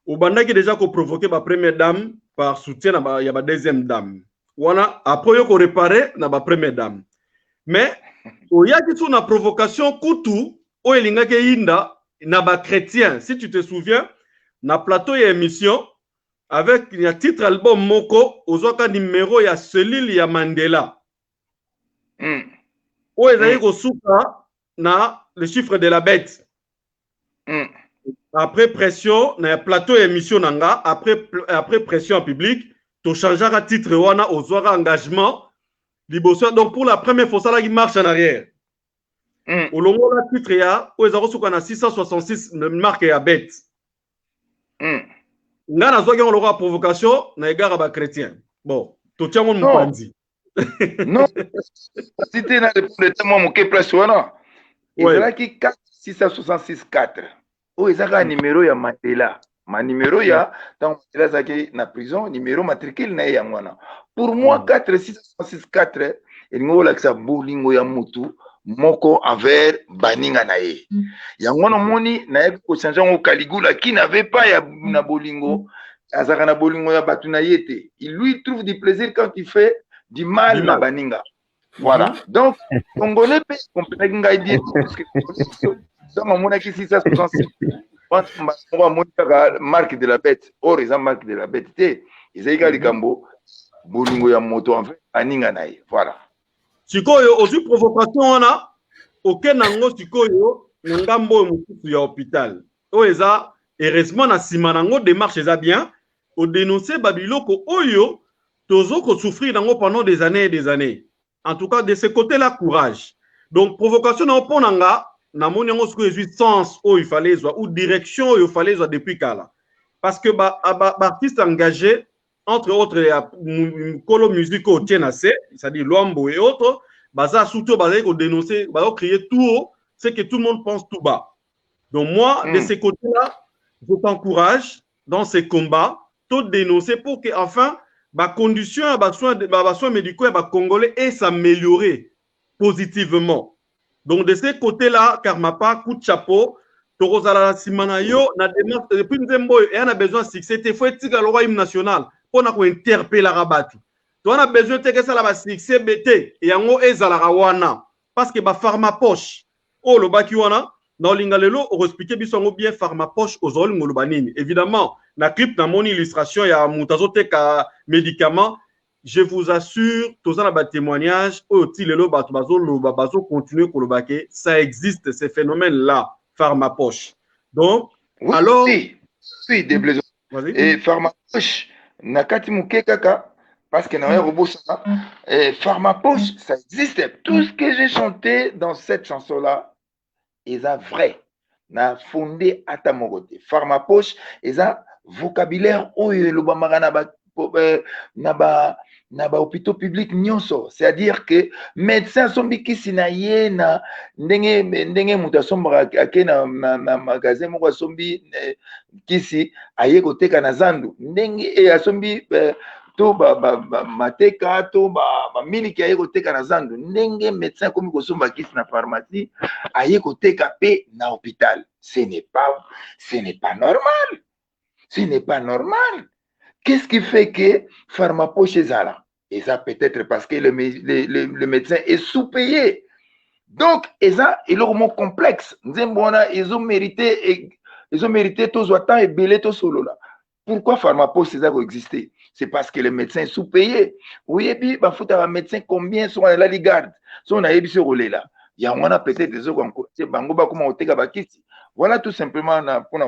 Obandaki déjà ko provoquer ba première dame par soutien na ya ba deuxième dame. Wana après yo ko réparer na ba première dame. Mais oyaki tu na provocation kutu oyelingaki yinda na ba chrétien. Si tu te souviens na plateau ya émission avec ya titre album moko ozwaka numéro ya cellule ya Mandela. Oyezaki ko suka na le chiffre de la bête. Après pression, na plateau émission nanga, après pression en public, tu changeras un titre wana ozwara engagement liboso. Donc pour la première fois ça là qui marche en arrière. Au long la titre ya ozaro suka na 666 marque ya bête. Nga na zoki on aura provocation na égard ba chrétien. Bon, to tiens mon mupandi. Non. Si tu na répondre tellement mon place wana. Et là qui 666-4. Oh, ils ont un numéro ya Mandela. Ma numéro ya dans Mandela zaki na prison numéro matricule na yangwana. Pour moi 4664 et ngo la sa bolingo ya mutu moko envers baninga na ye. Yango na moni na ye ko changer ngo Caligula qui n'avait pas ya na bolingo, azaka na bolingo ya batu na yete. Il lui trouve du plaisir quand il fait du mal na baninga. Voilà. Donc Congolais peut comprendre ngai dire parce que dans mon aki 666 on va montrer la marque de la bête. Or ils ont marque de la bête. Ils ont likambo bolingo ya moto en fait baninga na ye. Voilà. Sikoyo aussi provocation wana okenango sikoyo ngambo mukusu ya hôpital oeza heureusement na sima nango démarche eza bien o dénoncer babiloko oyo tozo ko souffrir nango pendant des années et des années. En tout cas de ce côté là courage. Donc provocation na oponanga na moni ngo sikoyo ezui sens o il fallait ou direction o il fallait depuis kala parce que artiste engagé entre autres colo musicaux TNC, c'est-à-dire Luambo et autres, baza surtout baza ko dénoncer, baza crier tout haut, c'est que tout le monde pense tout bas. Donc moi, de ces côtés-là, je t'encourage dans ces combats, tout dénoncer pour que enfin, ma condition, ma soins médicaux, ma congolais et s'améliorer positivement. Donc de ces côtés-là, Karmapa, coup de chapeau, Torozala Simanayo, na démarche depuis Nzembo, et on a besoin de succès, il faut être le roi national. On a interpellé la rabatu. Tu as besoin de ça la succès BT et en ezala wana parce que ba pharma poche oh le baki wana dans lingalelo on expliquer bisongo bien pharma poche aux ol ngolobanini évidemment na clip na mon illustration ya mutazote ka médicament je vous assure tous en ba témoignage au tilelo ba bazo lo bazo continuer ko lobake ça existe ces phénomènes là pharma poche donc oui, alors oui des blessures et pharma poche nakati muke kaka parce que na robosana et pharmapoche ça existe. Tout ce que j'ai chanté dans cette chanson là est vrai na fondé à ta mogote pharmapoche est un vocabulaire oyo lo bamaka na ba hôpitaux publics nyonso, c'est-à-dire que médecin sombi kisi na ye na ndenge muta somba ake na magasin moko sombi kisi aye koteka na zandu ndenge e asombi to mateka to miliki aye koteka na zandu ndenge médecin komi kosomba kisi na pharmacie aye koteka pe na hôpital. Ce n'est pas normal. Ce n'est pas normal. Qu'est-ce qui fait que pharmapoche est là? Et ça peut-être parce que le médecin est sous-payé. Donc, ils ont un complexe. Ils ont mérité tous autant et belé tous solo là. Pourquoi pharmapoche ça va exister? C'est parce que le médecin est sous-payé. Oui, et puis, il faut un médecin combien sont là les gardes. Sont là ce relais là. Il y a peut-être des autres comment voilà tout simplement pour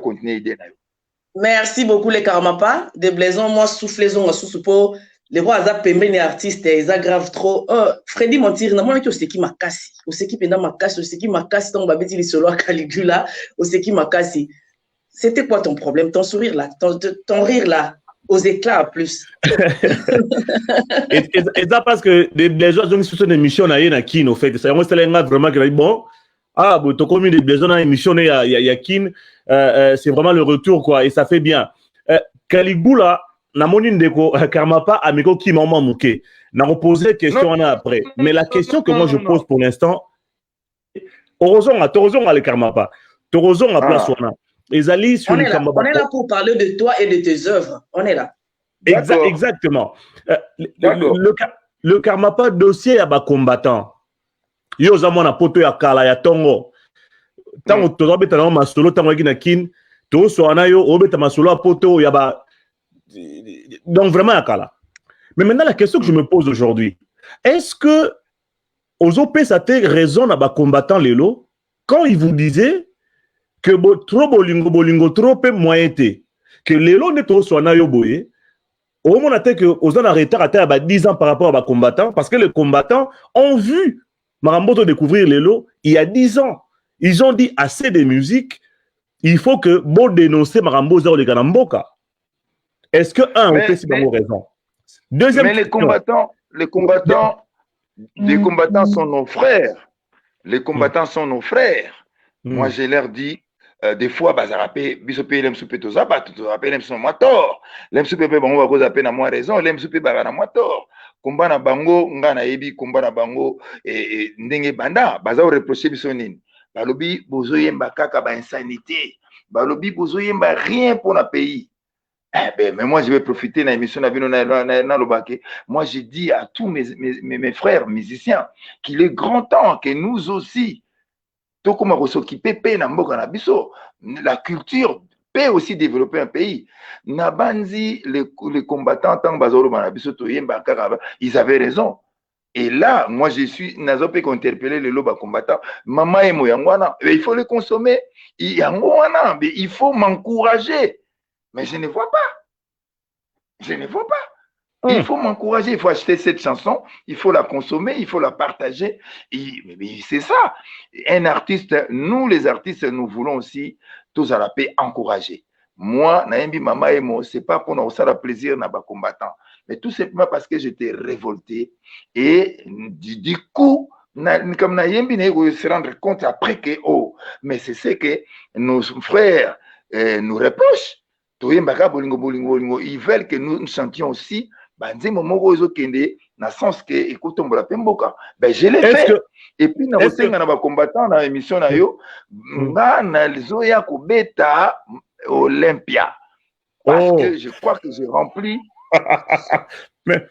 continuer l'idée. Merci beaucoup les Karmapa. Des blaisons, moi soufflez-en sous pour les rois azap pembe les artistes, ils aggravent trop. Freddy mentir, na moi qui c'est qui m'a cassé, ou c'est qui pendant m'a cassé, ou c'est qui m'a cassé dans babeti les solo à Caligula, ou c'est qui m'a cassé. C'était quoi ton problème, ton sourire là, ton rire là, aux éclats plus. et ça parce que les gens qui sont des missions na yena kin au fait, ça on c'est vraiment que bon. Ah, bon, tu as commis des besoins dans l'émission, il y a Kin, c'est vraiment le retour, quoi, et ça fait bien. Caligula, na monine deko, Karmapa, amigo qui m'a manqué. N'a reposé question après. Mais la question que moi je pose pour l'instant, heureusement à les Karmapa, heureusement à place on a. Les alliés sur on est là pour parler de toi et de tes œuvres. On est là. Exactement. Le Karmapa dossier à bas combattant. Yo zamona poto ya kala ya tongo tango tozobeta na masolo tango na kin to so anayo obeta masolo poto ya ba donc vraiment ya kala. Mais maintenant la question que je me pose aujourd'hui, est-ce que aux OP ça te raison na ba combattant lelo quand ils vous disaient que trop bolingo trop peu moyenté que lelo ne to so anayo boye au moment que aux en arrêté à 10 ans par rapport à ba combattant parce que les combattants ont vu Maramboto découvrir les lots il y a 10 ans. Ils ont dit assez de musique, il faut que bon dénoncer Marambo Zao de Ganamboka. Est-ce que on peut si bon raison? Deuxième mais question. les combattants sont nos frères. Les combattants sont nos frères. Moi je leur dis des fois bazarapé bisopé l'emsoupé tozaba tozapé l'emsoupé moi tort. L'emsoupé bon on va cause à peine à moi raison, l'emsoupé bagana moi tort. combat na bango nga na yebi combat na bango ndenge banda baza reprocher biso nini balobi bozo yemba kaka ba insanité balobi bozo yemba rien pour le pays. Mais moi je vais profiter de l'émission na lobake. Moi je dis à tous mes frères musiciens qu'il est grand temps que nous aussi la culture peut aussi développer un pays. Nabanzi, les combattants, ils avaient raison. Et là, moi, je suis nazopé interpellé les lobes combattants. Maman et moi, il faut les consommer. Il faut m'encourager. Mais je ne vois pas. Je ne vois pas. Il faut m'encourager, il faut acheter cette chanson, il faut la consommer, il faut la partager. C'est ça. Un artiste, nous les artistes, nous voulons aussi tous à la paix encourager. Moi, Naïmbi Mama et moi, c'est pas pour nous faire le plaisir n'a pas combattant, mais tout simplement parce que j'étais révolté et du coup, comme Naïmbi se rendre compte après que mais c'est ce que nos frères nous reprochent. Ils veulent que nous chantions aussi. Ben je l'ai fait. Et puis na combattant dans l'émission na yo na zoya kobeta Olympia parce que je crois que j'ai rempli le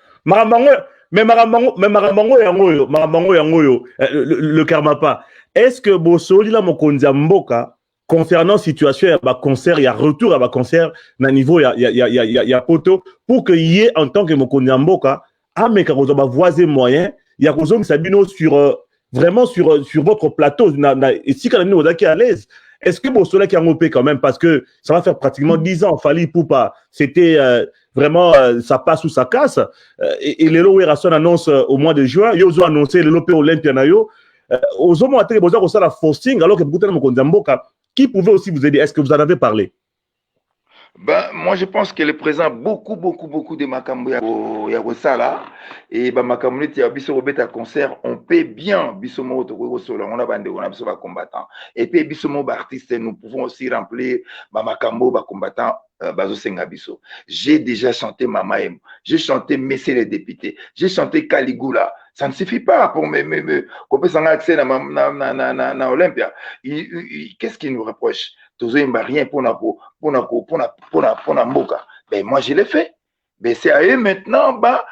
karma pas. Est-ce que Bosoli la mokonza mboka concernant situation, il y a concert, il y a retour, il y a concert, na niveau, il y a poto, pour qu'il y ait en tant que Mokonyamboka, mais quand vous avez voisin moyen, il y a besoin que ça sur vraiment sur votre plateau, et si quand même qui est à l'aise, est-ce que Bossola qui a mopé quand même, parce que ça va faire pratiquement 10 ans, Fali Poupa, c'était vraiment, ça passe ou ça casse, et les lois annonce au mois de juin, ils ont annoncé les lopé Olympia nayo, aux hommes ont été besoin de la forcing, alors que beaucoup de Mokonyamboka, qui pouvait aussi vous aider? Est-ce que vous en avez parlé? Ben, moi, je pense que le présent beaucoup de Makambo Yagosala et Makambo Yabiso Robeta concert, on paie bien Bissomo Toko Sola, on a bandé, on a besoin de combattants. Et puis Bissomo artiste, nous pouvons aussi remplir Makambo combattant Bazo Sengabiso. J'ai déjà chanté Mama M, j'ai chanté Messieurs les députés, j'ai chanté Caligula. Ça ne suffit pas pour qu'on puisse avoir accès à Olympia. Qu'est-ce qu'il nous reproche? Rien pour Mboka. Ben moi je l'ai fait. Ben c'est à eux maintenant, voilà,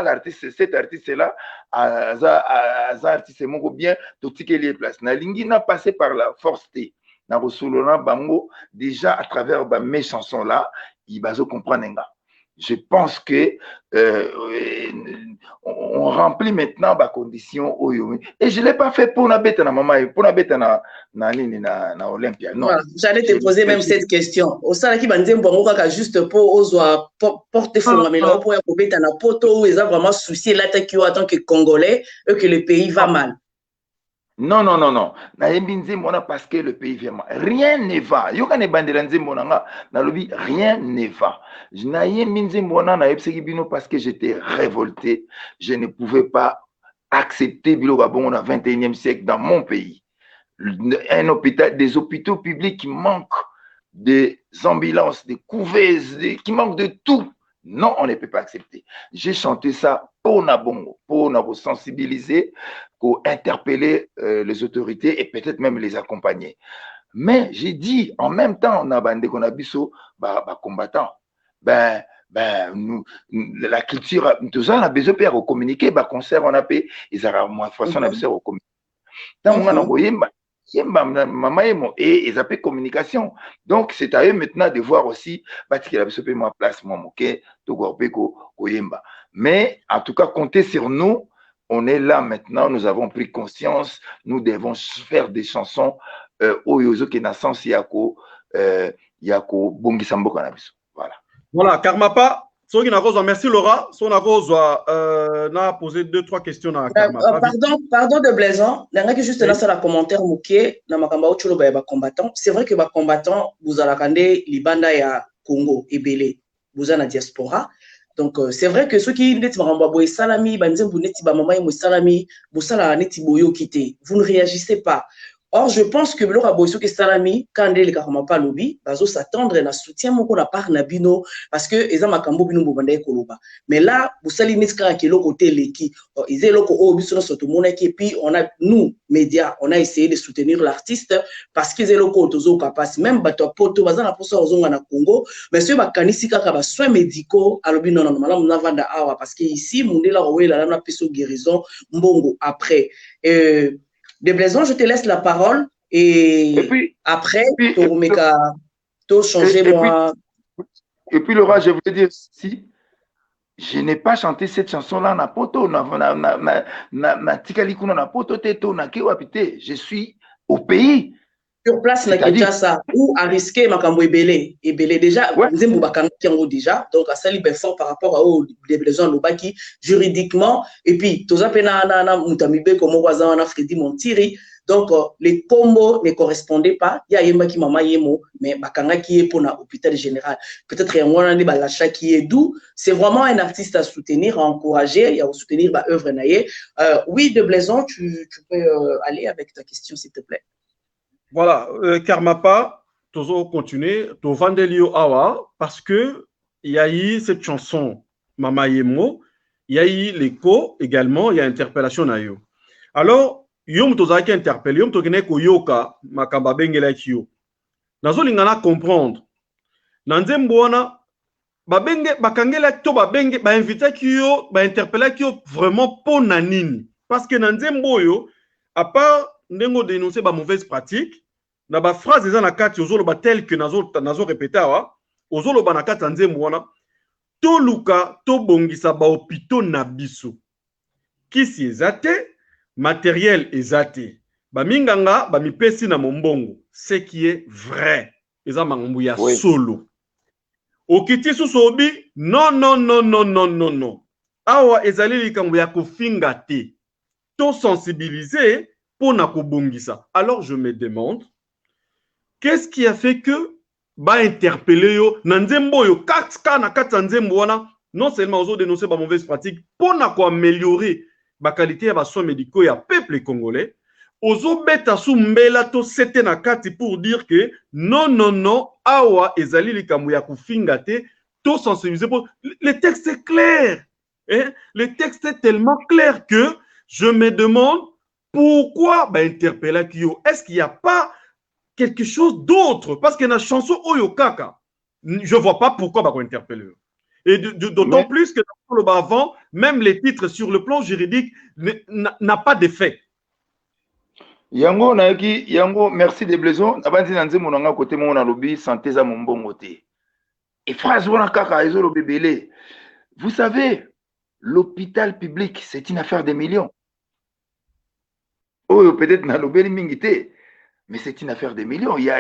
l'artiste, cet artiste-là, artiste mon bien, tout ce qui est place. Nalingi n'a passé par la force T. Bango, déjà à travers mes chansons là, il va se comprendre. Je pense que on remplit maintenant les conditions. Et je ne l'ai pas fait pour la bête na maman, pour la bête na Olympia. Non. Voilà, j'allais te poser même cette question. Au sein de qui juste pour porter fondamentalement pour la bête na poto, ils ont vraiment souci là en tant que Congolais et que le pays va mal. Non. Parce que le pays vient mal. Rien ne va. Rien ne va. Parce que j'étais révolté. Je ne pouvais pas accepter le 21e siècle dans mon pays. Des hôpitaux publics qui manquent, des ambulances, des couveuses, qui manquent de tout. Non, on ne peut pas accepter. J'ai chanté ça pour Nabongo, pour nous sensibiliser, pour interpeller les autorités et peut-être même les accompagner. Mais j'ai dit, en même temps, on a bandé qu'on a biso, combattants. Nous, la culture, tout ça, on a besoin de communiquer, concert, on a payé, ils ont moins de façon, on a besoin de communiquer. Tant on a et ils appellent communication. Donc, c'est à eux maintenant de voir aussi qu'il a besoin ma place, mais en tout cas, comptez sur nous. On est là maintenant, nous avons pris conscience, nous devons faire des chansons Voilà, Karmapa. Merci Laura. On a posé 2-3 questions à Karmapa. Pardon de Blaison. Juste là, c'est la commentaire mouké dans ma combattant. C'est vrai que les combattants, vous allez Libanda ya Congo et Belé, vous avez la diaspora. Donc, c'est vrai que ceux qui sont salami, vous ne réagissez pas. Or, je pense que Blora Boiso Salami, quand il est pas lobby, bazo s'attendre à soutien mon la part Nabino parce que ils ont makambo bino bobande koloba. Mais là, vous savez niska qui l'autre côté leki, ils ont l'autre au biso sur tout le monde et puis on a nous médias, on a essayé de soutenir l'artiste parce qu'ils ont l'autre tozo capable même bato poto bazana pour ça aux na Congo, mais ce bakanisika kaba soins médicaux à l'obi non normalement on a vanda awa parce que ici mon la roé la na peso guérison mbongo après De Blaison, je te laisse la parole et puis après, tu changer moi. Et puis Laura, je voulais dire, si je n'ai pas chanté cette chanson-là, na poto, na tikalikuna na poto teto na kiwapite, je suis au pays. Sur place, na Kinshasa, où à risquer Makambo Ebele. Ebele déjà, Nzembo Bakanga Kiango déjà, donc à sali fort par rapport à Des Blaison Lobaki, juridiquement, et puis, Toza Pena Moutamibe, comme Wazana Freddy Montiri. Donc, les combos ne correspondaient pas. Il y a Yemba qui m'a yemo, mais Bakanga qui est pour l'hôpital général. Peut-être qu'il y a un l'achat qui est doux. C'est vraiment un artiste à soutenir, à encourager, et à soutenir l'œuvre naïe. Oui, De Blaison, tu peux aller avec ta question, s'il te plaît. Voilà, Karmapa, toujours continuer, to Vandelio Awa, parce que il y a eu cette chanson, Mama Yemo, il y a eu l'écho également, il y a interpellation na yo. Alors, yom tozaki interpellé, yom tokene ko yoka, makamba bengela kiyo. Nazo lingana comprendre. Nanzembo wana, babenge, bakangela to babenge, ba invita kiyo, ba interpella kiyo vraiment pour nanini. Parce que nanzembo yo, à part ndengo dénoncer ba mauvaise pratique na ba phrase eza na kati ozolo ba tel que nazo répéter wa ozolo ba na kati nzembo wana to luka to bongisa ba hôpitaux na biso kisi ezate matériel ezate ba minganga ba mipesi na mombongo ce qui est vrai eza mangombu ya solo okiti sosobi non awa ezali likambo ya kofinga te to sensibiliser pour na kobongisa. Alors je me demande, qu'est-ce qui a fait que ba interpeller yo nanzembo yo na nzembo wana non seulement aux dénoncer ba mauvaise pratique pour na ko améliorer ba qualité ya ba soins médicaux ya peuple congolais ozo beta sou mbela to sete na kati pour dire que non awa ezali likambo ya kofinga te to sensibiliser pour le texte est clair hein? Le texte est tellement clair que je me demande pourquoi interpeller Kyo? Est-ce qu'il n'y a pas quelque chose d'autre? Parce que dans la chanson Oyokaka, je ne vois pas pourquoi interpeller. Et d'autant plus que dans le avant, même les titres sur le plan juridique n'a pas d'effet. Yango merci De Blaison. Abandi nanze monanga côté mon lobby santé za mon bon côté. Et phrase wana kaka ezolo bébélé. Vous savez, l'hôpital public, c'est une affaire de millions. Oh, peut-être na lobeli mingité, mais c'est une affaire de millions. Il y a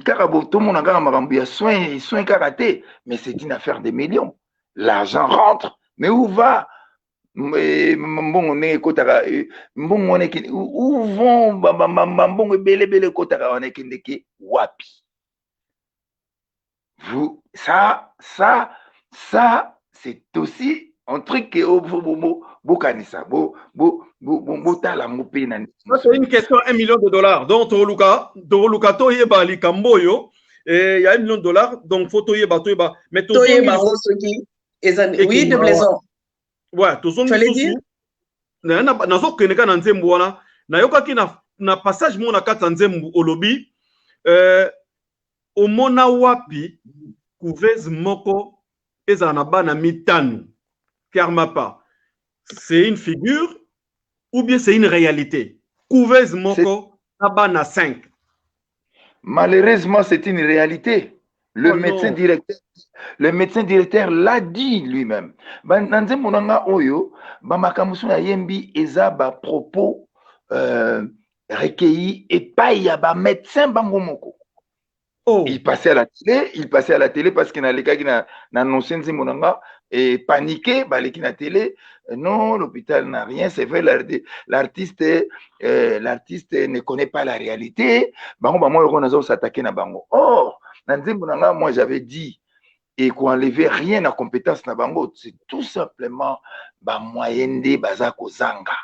karabo tout mon anga marambu ya soins karaté, mais c'est une affaire de millions. L'argent rentre, mais où va bon on est kotara bon on est où vont bon bele kotara on est kindeki wapi. Vous ça c'est aussi un truc que c'est une question $1 million. Donc, Toluka, Toyeba, Likamboyo, et il y a $1 million. Donc, faut Toyeba. Mais Toyeba, oui, De Blaison. Ouais, tu allais dire? Nazo Keneka Nanzembo, Nayoka qui na passage mon akata Nzembo au lobby, au Mona Wapi, couvez moko, ezanaba na mitanu. Karmapa, c'est une figure ou bien c'est une réalité? Couvez moko abana 5. Malheureusement, c'est une réalité. Le médecin directeur l'a dit lui-même. Nanze monanga oyo, bamakamusu na yembi eza ba propos recueillis et pas y a ba médecin bangomoko. Oh. Il passait à la télé parce qu'il y a les gars qui n'ont annoncé et paniqué, qui na télé. Non, l'hôpital n'a rien, c'est vrai, l'artiste ne connaît pas la réalité. Moi, s'attaquer na bango. Or, moi j'avais dit et qu'on enlevait rien à compétence na bango, c'est tout simplement moyenne de bazako zanga.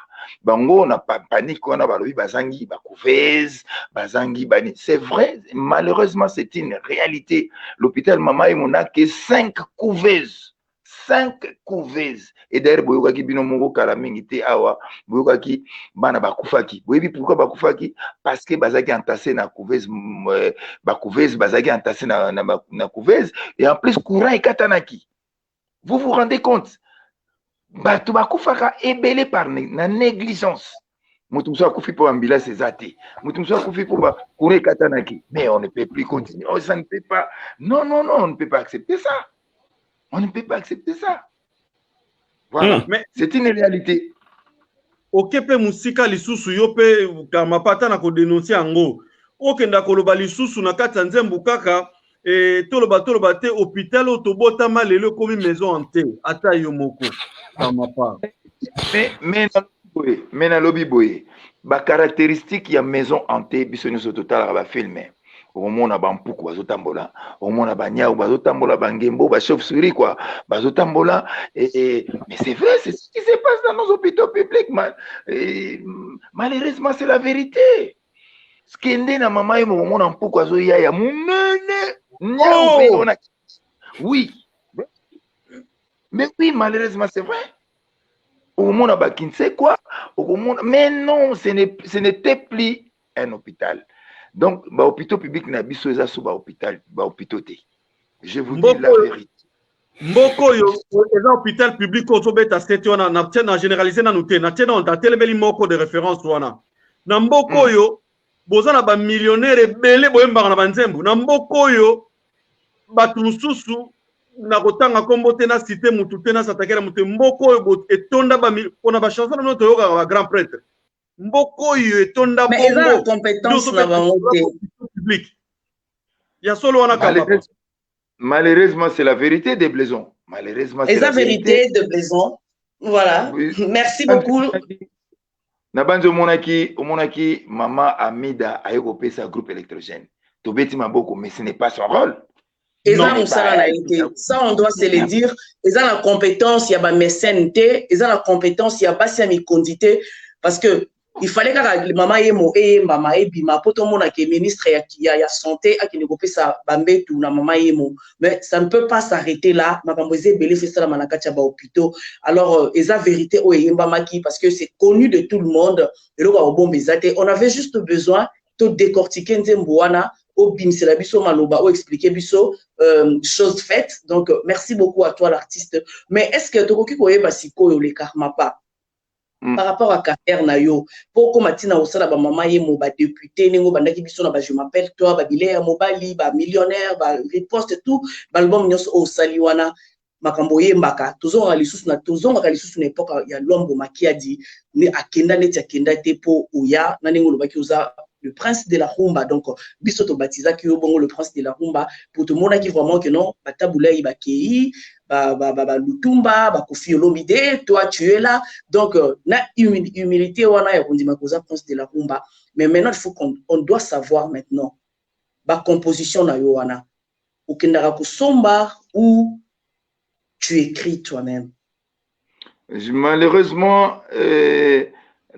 bango na panique on a balobi bazangi ba couveuse bazangi bani. C'est vrai, malheureusement c'est une réalité. L'hôpital Mama Emo n'a que 5 couveuses. 5 couveuses. Et d'ailleurs, boyokaki bino moko kala mingi te awa, boyokaki bana bakufaki. Boyebi pourquoi bakufaki? Parce que bazaki entassé na couveuse, bakouveuse bazaki entassé na couveuse, et en plus courant ekatanaki. Vous vous rendez compte? Bato bakufaka ebele par na négligence. Mutu muso akufi pour ambulance ezate. Mutu muso akufi pour courant ekatanaki. Mais on ne peut plus continuer. Oh, ça ne peut pas. Non, non, non, on ne peut pas accepter ça. On ne peut pas accepter ça. Voilà. Mais c'est une réalité. Okepe musika lisusu yope kamapata na ko dénoncer ango. Okenda koloba lisusu na kati nzembu kaka toloba te hôpital otobota malelo komi maison hantée ata yomoko kamapa. Mais na lobi boye ba caractéristique ya maison hantée biso nyonso totalaka ba filmer. Au moins na bampuku bazotambola, au moins na banyao bazotambola, bangembo ba chauve-souris quoi, bazotambola mais c'est vrai, c'est ce qui se passe dans nos hôpitaux publics. Malheureusement c'est la vérité. Ce qui est na mama Emo mon ampuku azo ya munene nyao on a. Oui. Mais oui, malheureusement c'est vrai. Au moins na bakinse quoi, au moins mais non, ce n'était plus un hôpital. Donc, l'hôpital public n'a pas besoin de l'hôpital. Je vous dis la vérité. Mboko yo, l'hôpital public au Tobeta State wana na généraliser na noté na tena on a telebeli moko de référence wana. Na mboko yo, bozana ba millionnaire belé boyemba na banzembu. Na mboko yo, batu mususu na kotanga kombo tena cité mutu tena satakela mutu mboko yo etonda ba ona ba chanson na toyoka ba grand prêtre. Mboko yo etonda mais ils ont la compétence na bangote public. Ya solo wana kama. Malheureusement, c'est la vérité des Blaisons. Malheureusement, c'est la vérité de Blaisons. Voilà. Oui. Merci beaucoup. Nabanzo monaki Mama Amida a écopé sa groupe électrogène. Tobeti Maboko, mais ce n'est pas son rôle. Ils ont ça, on doit se le dire. Ils ont la compétence, il y a ma mécénité, ils ont la compétence, il y a pas si condité, parce que il fallait que maman Emo et maman Ebima pour tout le monde qui est ministre ya santé à qui négocier ça bambé tout na maman Emo, mais ça ne peut pas s'arrêter là. Ma camboisé belé fait ça la manakacha ba hôpitaux. Alors ils ont vérité au Yembamaki parce que c'est connu de tout le monde. Et là bon bizate, on avait juste besoin de décortiquer Nzemboana au bimsela biso maloba ou expliquer biso chose faite. Donc merci beaucoup à toi l'artiste. Mais est-ce que tu koye basiko yo le karma pas par rapport à carrière na yo pour matina osala ba mama Emo ba député ningo bandaki biso na ba je m'appelle toi ba bilé mobali ba millionnaire ba riposte tout ba album nyos o saliwana makambo yembaka tozonga lisusu na tozonga lisusu na époque ya Lombo Makiadi ni akenda neti akenda te po oya na ningo lobaki oza le prince de la rumba. Donc biso to baptisa ki yo bongo le prince de la rumba pour tout le monde qui vraiment que non batabula ibakei ba Lutumba ba Kofi Olomide, toi tu es là. Donc na humilité wana ya kondima koza prince de la rumba. Mais maintenant il faut qu'on doit savoir maintenant ba composition na yo wana okendaka kosomba ou tu écris toi-même. Malheureusement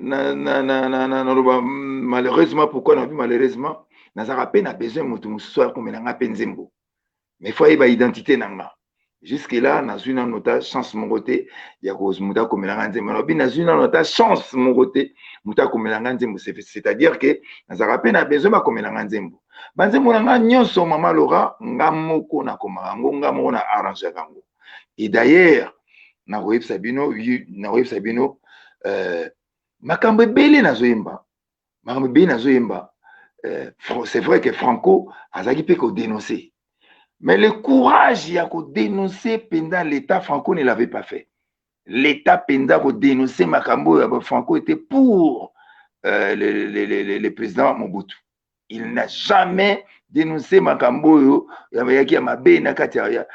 malheureusement, pourquoi on a vu malheureusement, Nazara peine a besoin de soit comme un penzembo. Mais il faut avoir identité nanga. Jusque là, dans une nota chance mon côté, il y a cause muta comme un nzembo. Dans une nota chance mon côté, muta comme un nzembo. C'est-à-dire que Nazara peine a besoin comme un nzembo. Banzembo nanga nyonso mama Laura ngamoko na komango ngamo na arranger kango. Et d'ailleurs, na web Sabino, makambo ebele nazoyemba c'est vrai que Franco azaki pe ko dénoncer, mais le courage il y a ko dénoncer pendant l'état Franco ne l'avait pas fait. L'état pendant ko dénoncer makambo Franco était pour le président Mobutu. Il n'a jamais dénoncé makambo yaki ya mabe na kati ya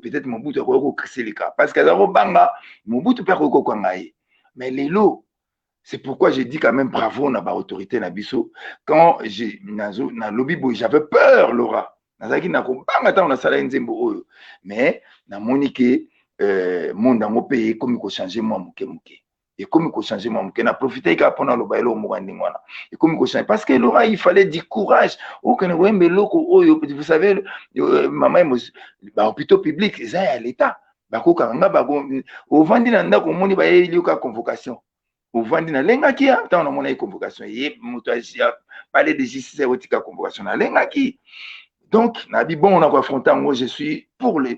peut-être Mobutu ko kriselika parce que azaro banga Mobutu pe ko kwangaye. Mais les lots, c'est pourquoi j'ai dit quand même bravo na ba autorité na biso. Quand j'ai na lobby boy, j'avais peur Laura. Nazaki na ko banga ta on a sala nzembo oyo. Mais na monike monde ngo pays comme ko changer moi muke. Et comme il faut changer mon mouké, n'a profité qu'à prendre le bailo mourandingwana. Et comme il faut changer, parce que Laura, il fallait du courage. Ou que vous savez, maman, hôpital public, ils à l'État. Bako karanga bako, au vendi na ndako moni ba yeli ka convocation. Au vendi na lenga ki a, tant na mona convocation. Yé moutaji a parler de justice otika convocation na lenga ki. Donc, nabi bon, on a affronté, moi je suis pour les.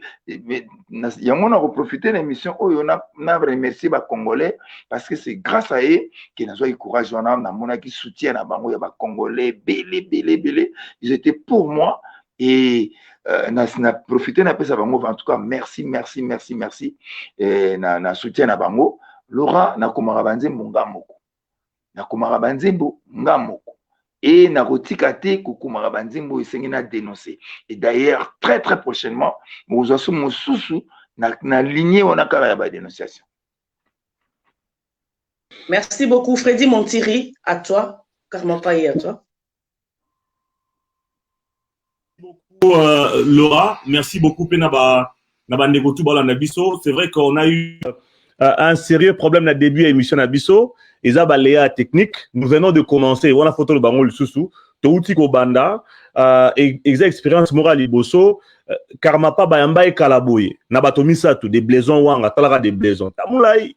On a profité de l'émission où on a remercié les Congolais parce que c'est grâce à eux qu'ils ont eu courage, on a qui soutient à Bango, il y a Congolais, belé. Ils étaient pour moi et on a profité de ça. En tout cas, merci. Et na soutien à Bango. Laura, na kumarabanze mungamoko. Na kumarabanze mungamoko. Et Narotikate Kukumara Banzimbo et dénoncé. Et d'ailleurs, très prochainement, nous avons mon sous na lignée on a carré la dénonciation. Merci beaucoup, Freddy Montiri. À toi, Carmen Paye, à toi. Laura, merci beaucoup, Penaba Nabandegotu Balanabiso. C'est vrai qu'on a eu un sérieux problème au début de l'émission Nabiso. Ils ont balayé technique. Nous venons de commencer. On a photo le bango le sous-sous. Touti ko banda. Expérience morale liboso. Karmapa bayamba et kalaboye. Nabatomi ça tout des blaisons wanga. Talara des blaisons. Tamulai.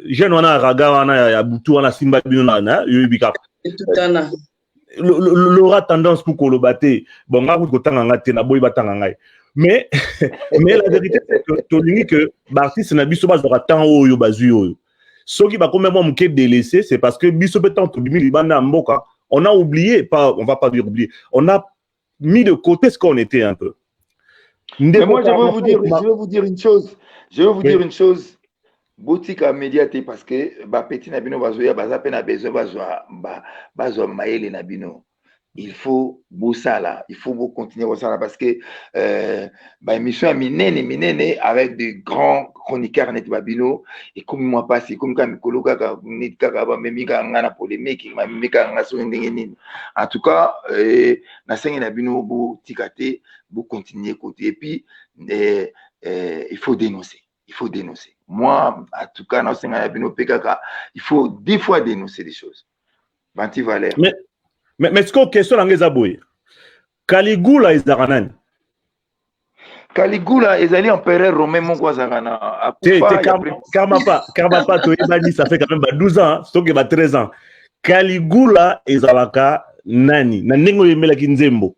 Jeune wana raga wana ya butu wana simba bino na yubika. L'aura tendance pour kolobate. Bon nga ko tanga te na boy batanga ngai. Mais la vérité c'est que tolingi que l'artiste na biso bazora tant oyo bazu. Ce qui va quand même me délaissé, c'est parce que on a oublié, on va pas dire oublier, on a mis de côté ce qu'on était un peu. Mais moi, je veux vous dire une chose. Boutique à médiaté parce que petit nabino bazoya bazape na besoin bazo maïle nabino. Il faut boussala, il faut continuer boussala parce que émission à minene avec de grands chroniqueurs net babino et comme moi passé comme quand Mikoloka net kaka ba memika ngana polémique memika ngaso ndengeni. En tout cas na sengi nabino bo tikate bo continuer côté et puis il faut dénoncer. Moi, en tout cas, dans il faut 10 fois dénoncer des choses. Banti Valère. Mais ce qu'on question dans les aboués, Caligula est Zaranan. Caligula est allé empereur romain mon quoi Zarana. Karmapa, ça fait quand même 12 ans, c'est que 13 ans. Caligula est Zalaka Nani. Nanengo yemela kinzembo.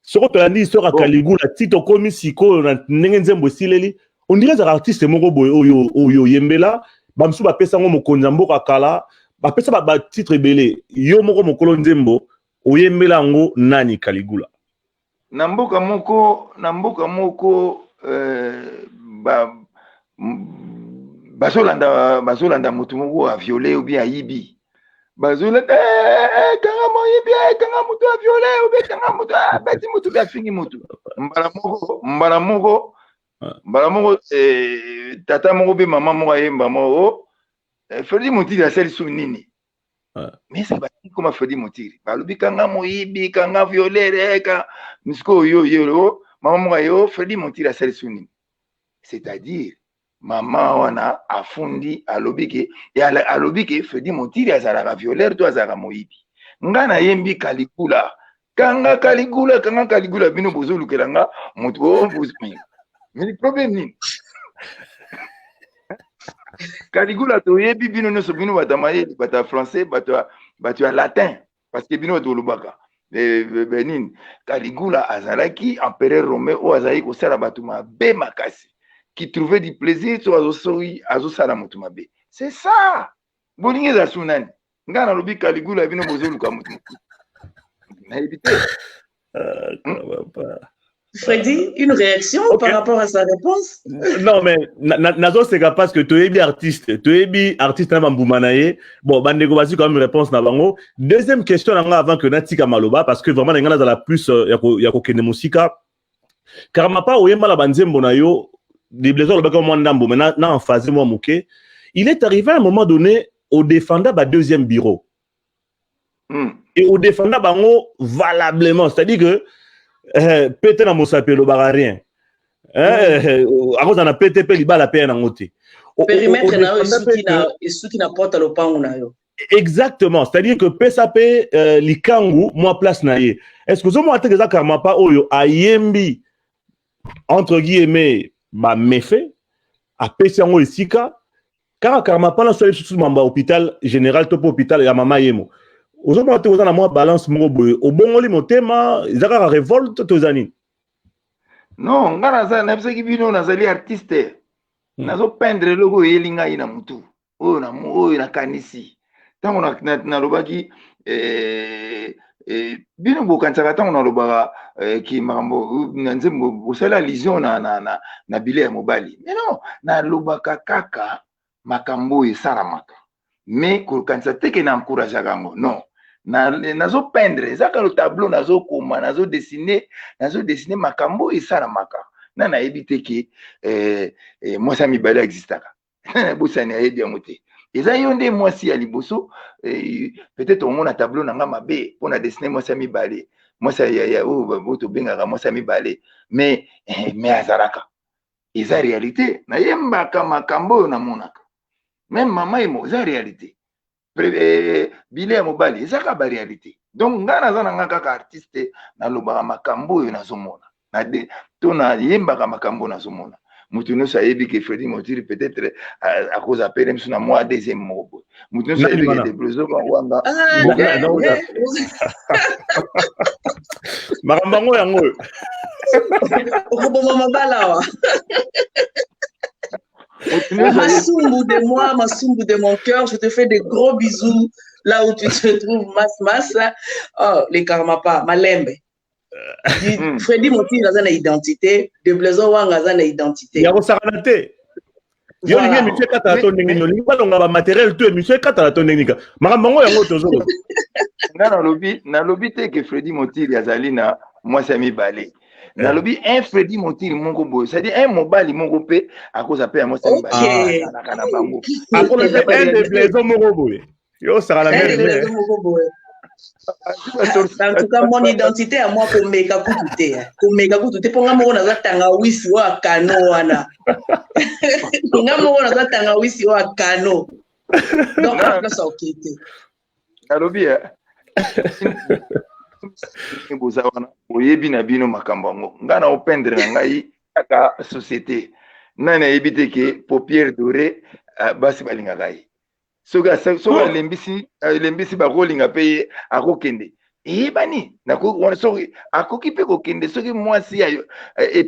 Ce qu'on te dit histoire à Caligula, Tito komi siko Nenzembo sileli. On dirait que les artistes oyo yembela bamsu ba pesa ngo mokonzambo kakala ba pesa ba titre belé yo moko mokolo nzembo oyembela ngo nani Caligula namboka moko bazolanda mutu moko a violé ou bien a yibi bazolanda kanga mo yibi kanga mutu a violé ou bien kanga mutu a beti mutu ba fingi mutu mbala moko tata moko be maman moko ayemba moko Freddy Montiri asali su nini mais c'est pas comme Freddy Montiri balobi kanga moyibi kanga violere ka misko yo maman moko yo Freddy Montiri asali su nini c'est-à-dire maman wana afundi alobike et alobike Freddy Montiri azalaka violere to azalaka moyibi ngana yembi Caligula kanga Caligula bino bozolukelanga moto ombuzmi. Mais le problème n'est Caligula, tu es bino no sobino batamaye bata français batu latin parce que bino to lubaka benin Caligula azalaki empereur romain ou azali ko sala batuma be makasi qui trouvait du plaisir to azo sala mutuma be. C'est ça. Bolinge za sunani. Ngana lobi Caligula bino bozoluka mutu. Na éviter. Freddy, une réaction par rapport à sa réponse? Non, mais Nazo, c'est parce que tu es bien artiste dans Mamboumanaye. Bon, Bandego, vas-y, quand même, réponse na bango. Deuxième question, avant que Natika Maloba, parce que vraiment, il y a la plus, yako kene musika. Karamapa, oyemba la banzembo na yo, des blessures, le bac au Mwandambo, mais na en phase, moi, mouké. Il est arrivé à un moment donné au défendant ba deuxième bureau. Et au défendant bango valablement. C'est-à-dire que, peut-être dans mon sapé le bararien. À cause d'un PTP, il bat la peine en côté. Périmètre et ceux qui n'apportent le pain. Exactement, c'est-à-dire que PSAP, Likangu, moi place naïe. Est-ce que vous avez dit que pas oyo ayembi entre guillemets ma méfait à PSANgo et Sika car pas dans sous mamba hôpital général topo hôpital ya mama yemo. Vous avez dit que moi balance mo boy au bon oli motema zaka révolte tozani. Non, ngana za na bisaki bino nazali artiste. Nazo peindre logo yelinga ina mutu. Oyo na kanisi. Tango na lobaki bino bokansaka tango na lobaka ki makambo na nzembo bosala lision na bile ya mobali. Mais non, na lobaka kaka makambo esalamaka. Mais kokanisa teke na encourage kango. Non. Nazo peindre ezaka le tableau nazo koma nazo dessiner makambo esalamaka. Na yebi teke moi ça mibale existaka. Bosani ayebi yango te. Eza yonde mwasi ya liboso peut-être au monde tableau nanga mabe pour na dessiner moi ça mibale. Moi ça ya boto bengaka moi ça mibale. Mais azaraka. Eza réalité. Na yembaka makambo na monaka. Même maman emo eza réalité. Bile ya mobali ezaka ba réalité. Donc ngana za nanga kaka artiste na lobaka makambo yo nazomona. Na de to na yembaka makambo nazomona. Mutuno sa yebi que Freddy Montiri peut-être à cause appelé même sur moi deuxième mot. Mutuno sa yebi que des blousons wanga. Marambango yango. Okobo mabala wa. Masumbu de moi, Masumbu de mon cœur, je te fais des gros bisous là où tu te trouves, Mas. Oh, les Karmapa, Malembe. Freddy Montiri a une identité, de Blaiseau Wang a une identité. Il y a Saranate. Yo lingi monsieur kata to ndenge no lingi balonga ba matériel to monsieur kata to ndenge makambo yango tozo. Na lobi te que Freddy Montiri azali na moi ça mi balé. Na lobi un Freddy Montiri mongo boy, c'est-à-dire un mobile mongo pe à cause appelé moi ça mi balé. Na bango. À cause de un de Blaiseau mongo boy. Yo sera la même. En tout cas, mon identité à moi, pour méga coûter. Pour méga coûter, pour moi, on a tanga wisi wa kano wana. Pour moi, on a tanga wisi wa kano. Donc, après ça, ok. Alobi, bozawana, oyebi na bino makambango. Ngana opendre na ngai aka société. Nana ebite ke paupière dorée basi balinga ngai. Soga lembisi ba rolling paye akokende bani nako wana soki akoki pe kokende soki mwasi ayo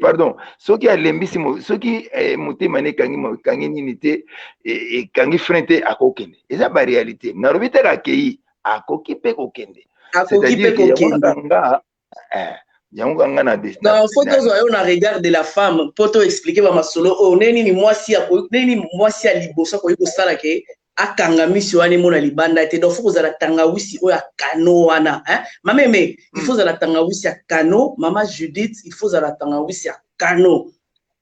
pardon soki alembisi soki motema ne kangi nini te kangi frente akokende eza ba réalité na robite ka kei akoki pe kokende c'est-à-dire que yango nga na destin non photos on a regard de la femme poto expliquer ba masolo o neni mwasi a liboso ko yiko sala ke akanga misi wani mona libanda ete donc faut la tangawisi oya kano wana hein mameme il faut la tangawisi ya kano mama Judith il faut la tangawisi ya kano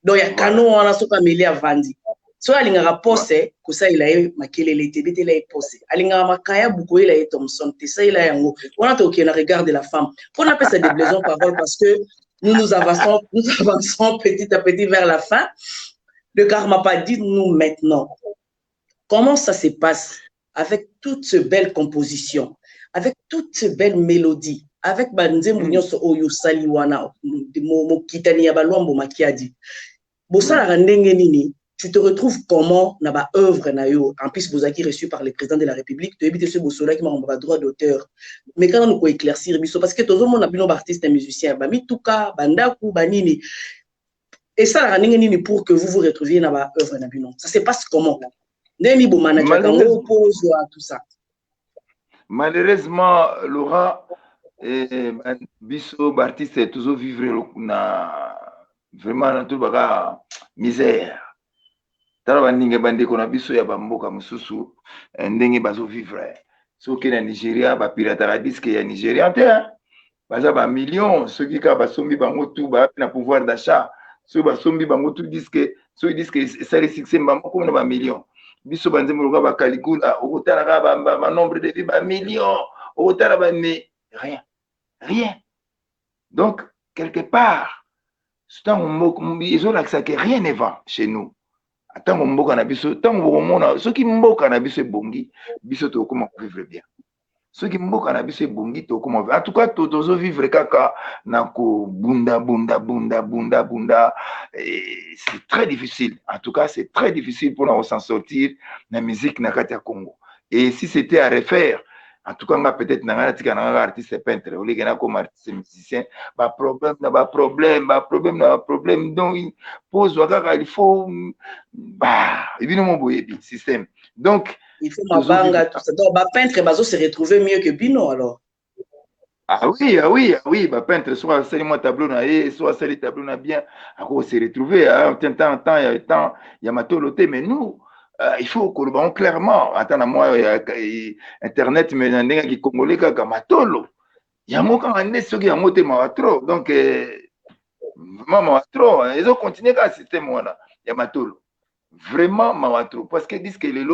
donc ya kano wana soka meli avandi so alinga poste ko ça il a makelele te bete la poste alinga makaya buko il a Thomson te ça il a yango on a toki na regard de la femme on appelle ça des blaisons parole parce que nous avançons petit à petit vers la fin. Le karma pas dit nous maintenant. Comment ça se passe avec toutes ces belles compositions, avec toutes ces belles mélodies, avec Banze Mounioso Oyo Saliwana, Mo Kitani Abalwambo Makiadi. Bossa Randenge Nini, tu te retrouves comment dans ma œuvre nayo en plus vous avez reçu par le président de la République tu habites ce Bossola qui m'a envoyé droit d'auteur mais quand on peut éclaircir biso parce que tout le monde a bien artiste et musicien ba mituka bandaku banini et ça Randenge Nini pour que vous vous retrouviez dans ma œuvre na bino ça se passe comment? Malheureusement, Laura, Bisso, artiste, est toujours vivre vraiment dans toute la misère. Tala bandinga bande kona biso ya bamboka mususu ndenge bazo vivre. Soki na Nigeria ba pirata disque ya Nigeria te baza ba millions soki ka basombi bango tout ba na pouvoir d'achat so basombi bango tout disque so disque ça les succès bango comme ba millions. Biso banze muluka ba calicula okotala ka ba nombre de vies ba millions okotala ba mais rien donc quelque part Ils ont l'accès que rien ne va chez nous. Tant mboka na biso, tant bomona, ceux qui mboka na biso bongi, biso to comment vivre bien. Ceux qui mboka na biso bongi to comment en tout cas to vivre kaka na ko bunda. C'est très difficile. En tout cas, c'est très difficile pour nous s'en sortir la musique na kati ya Congo. Et si c'était à refaire, en tout cas, peut-être un artiste peintre, comme artiste musicien, problème. Donc, il pose, il faut, évidemment, système. Donc, il faut mabanga, tout ça. Donc, peintre, se retrouver mieux que Bino, alors. Ah oui, peintre, soit c'est moi tableau, soit c'est les tableaux, bien, on s'est retrouvé, temps, il y a ma toloté, mais nous, il faut que clairement, attends, moi, Internet, mais il y a des Congolais qui ont matolo. Il y a des gens qui ont monté trop. Donc, vraiment, trop. Ils ont continué à ce système-là. Il y a matolo. Vraiment, trop. Parce qu'ils disent que les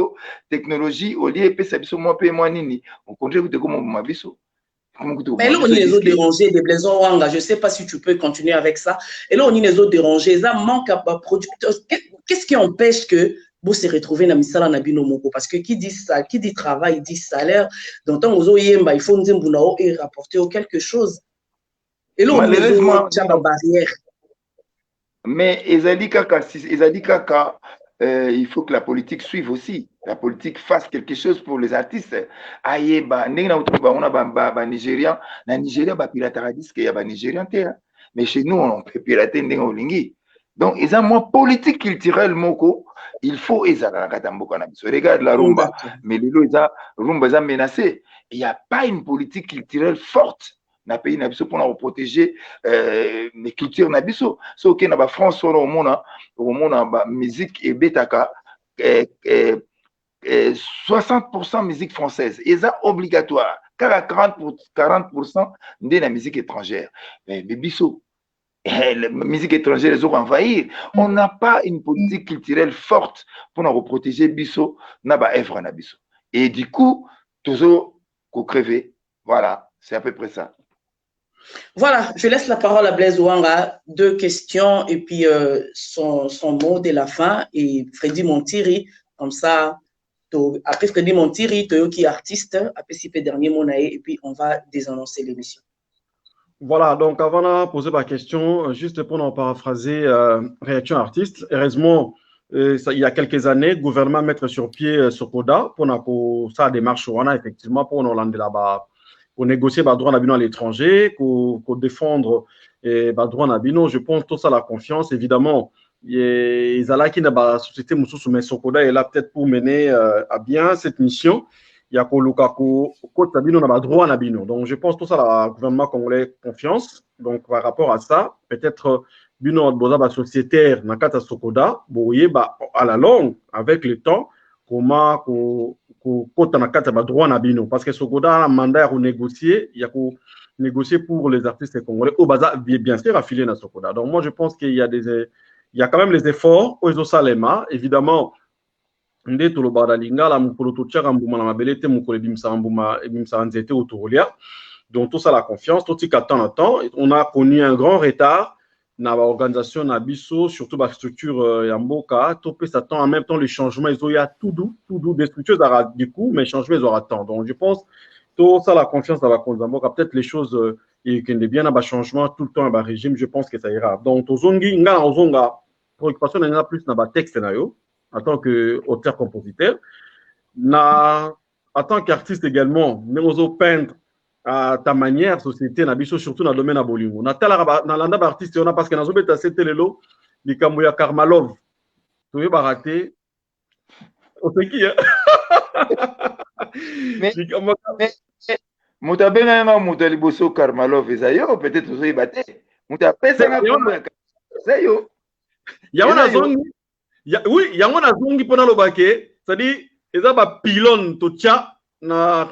technologie, au lieu de faire ça, moi, nini, on continue de comment ma biso. Mais là, on est les autres dérangés des Blaison Wanga. Je ne sais pas si tu peux continuer avec ça. Et là, on est les autres dérangés. Ça manque à producteur. Qu'est-ce qui empêche que vous se retrouvez dans Misala Nabino Moko? Parce que qui dit ça, qui dit travail, dit salaire. Donc, il faut nous rapporter quelque chose. Et là, on est les autres barrières. Mais il faut que la politique suive aussi. La politique fasse quelque chose pour les artistes. Nigérian, na Nigeria, pirater disque, il y a Nigérian. Mais chez nous, on peut pirater Olingi. Donc, ils ont moins politique culturelle, Moko. Il faut, regarde la rumba. Mais les rumba est menacé. Il n'y a pas une politique culturelle forte dans le pays pour protéger les cultures nabiso. So que na France au monde musique et betaka 60% musique française et ça obligatoire car à 40% de la musique étrangère. Mais biso la musique étrangère les ont envahir. On n'a pas une politique culturelle forte pour nous protéger biso na ba œuvre nabiso. Et du coup toujours qu'on crever. Voilà, c'est à peu près ça. Voilà, je laisse la parole à Blaise Wanga. 2 questions et puis son mot de la fin. Et Freddy Montiri, comme ça, après Freddy Montiri, Toyo qui est artiste, après si peu dernier mot et puis on va désannoncer l'émission. Voilà, donc avant de poser ma question, juste pour en paraphraser réaction artiste, heureusement, il y a quelques années, le gouvernement mettre sur pied Sokoda pour ça démarche effectivement pour nous rendre là-bas. Pour négocier le droit à l'étranger, pour défendre le droit à je pense tout ça la confiance. Évidemment, il y a qui la société mais Sokoda est là peut-être pour mener à bien cette mission. Il y a le droit à donc je pense tout ça le gouvernement congolais confiance. Donc par rapport à ça, peut-être Bino Boza sociétaire dans le Sokoda, à la longue, avec le temps, comment droit parce que Sokoda a un mandat à négocier, il y a négocier pour les artistes congolais au bazar bien sûr affiliés à Sokoda. Donc moi je pense qu'il y a quand même les efforts aux Salema évidemment ndé to lo badalinga la mukolo to tchaka mbuma na mabelete mukolo bimsa mbuma bimsa nzete autorolia. Donc tout ça la confiance tout temps on a connu un grand retard na organisation na biso surtout la structure ya mboka to peut s'attendre en même temps les changements ils ont tout doux des structures du coup mais changements ils aura temps. Donc je pense tout ça la confiance dans la mboka peut-être les choses et qu'il y a bien un changement tout le temps un régime je pense que ça ira. Donc tozongi nga ozonga préoccupation na plus na ba texte na yo en tant qu'auteur compositeur en tant qu'artiste également nous peindre à ta manière société na biso surtout dans le domaine à bolingo na tala na landa ba artiste on a parce que na zobeta c'était lelo likambo ya Karmalov to yeba raté o qui mais mutabenga nga mutaliboso Karmalov ezayo peut-être ozo yebate mutapesa nga kombo ya ezayo yaona zongi oui yango na zongi pona lobake c'est-à-dire eza ba pylone to tcha na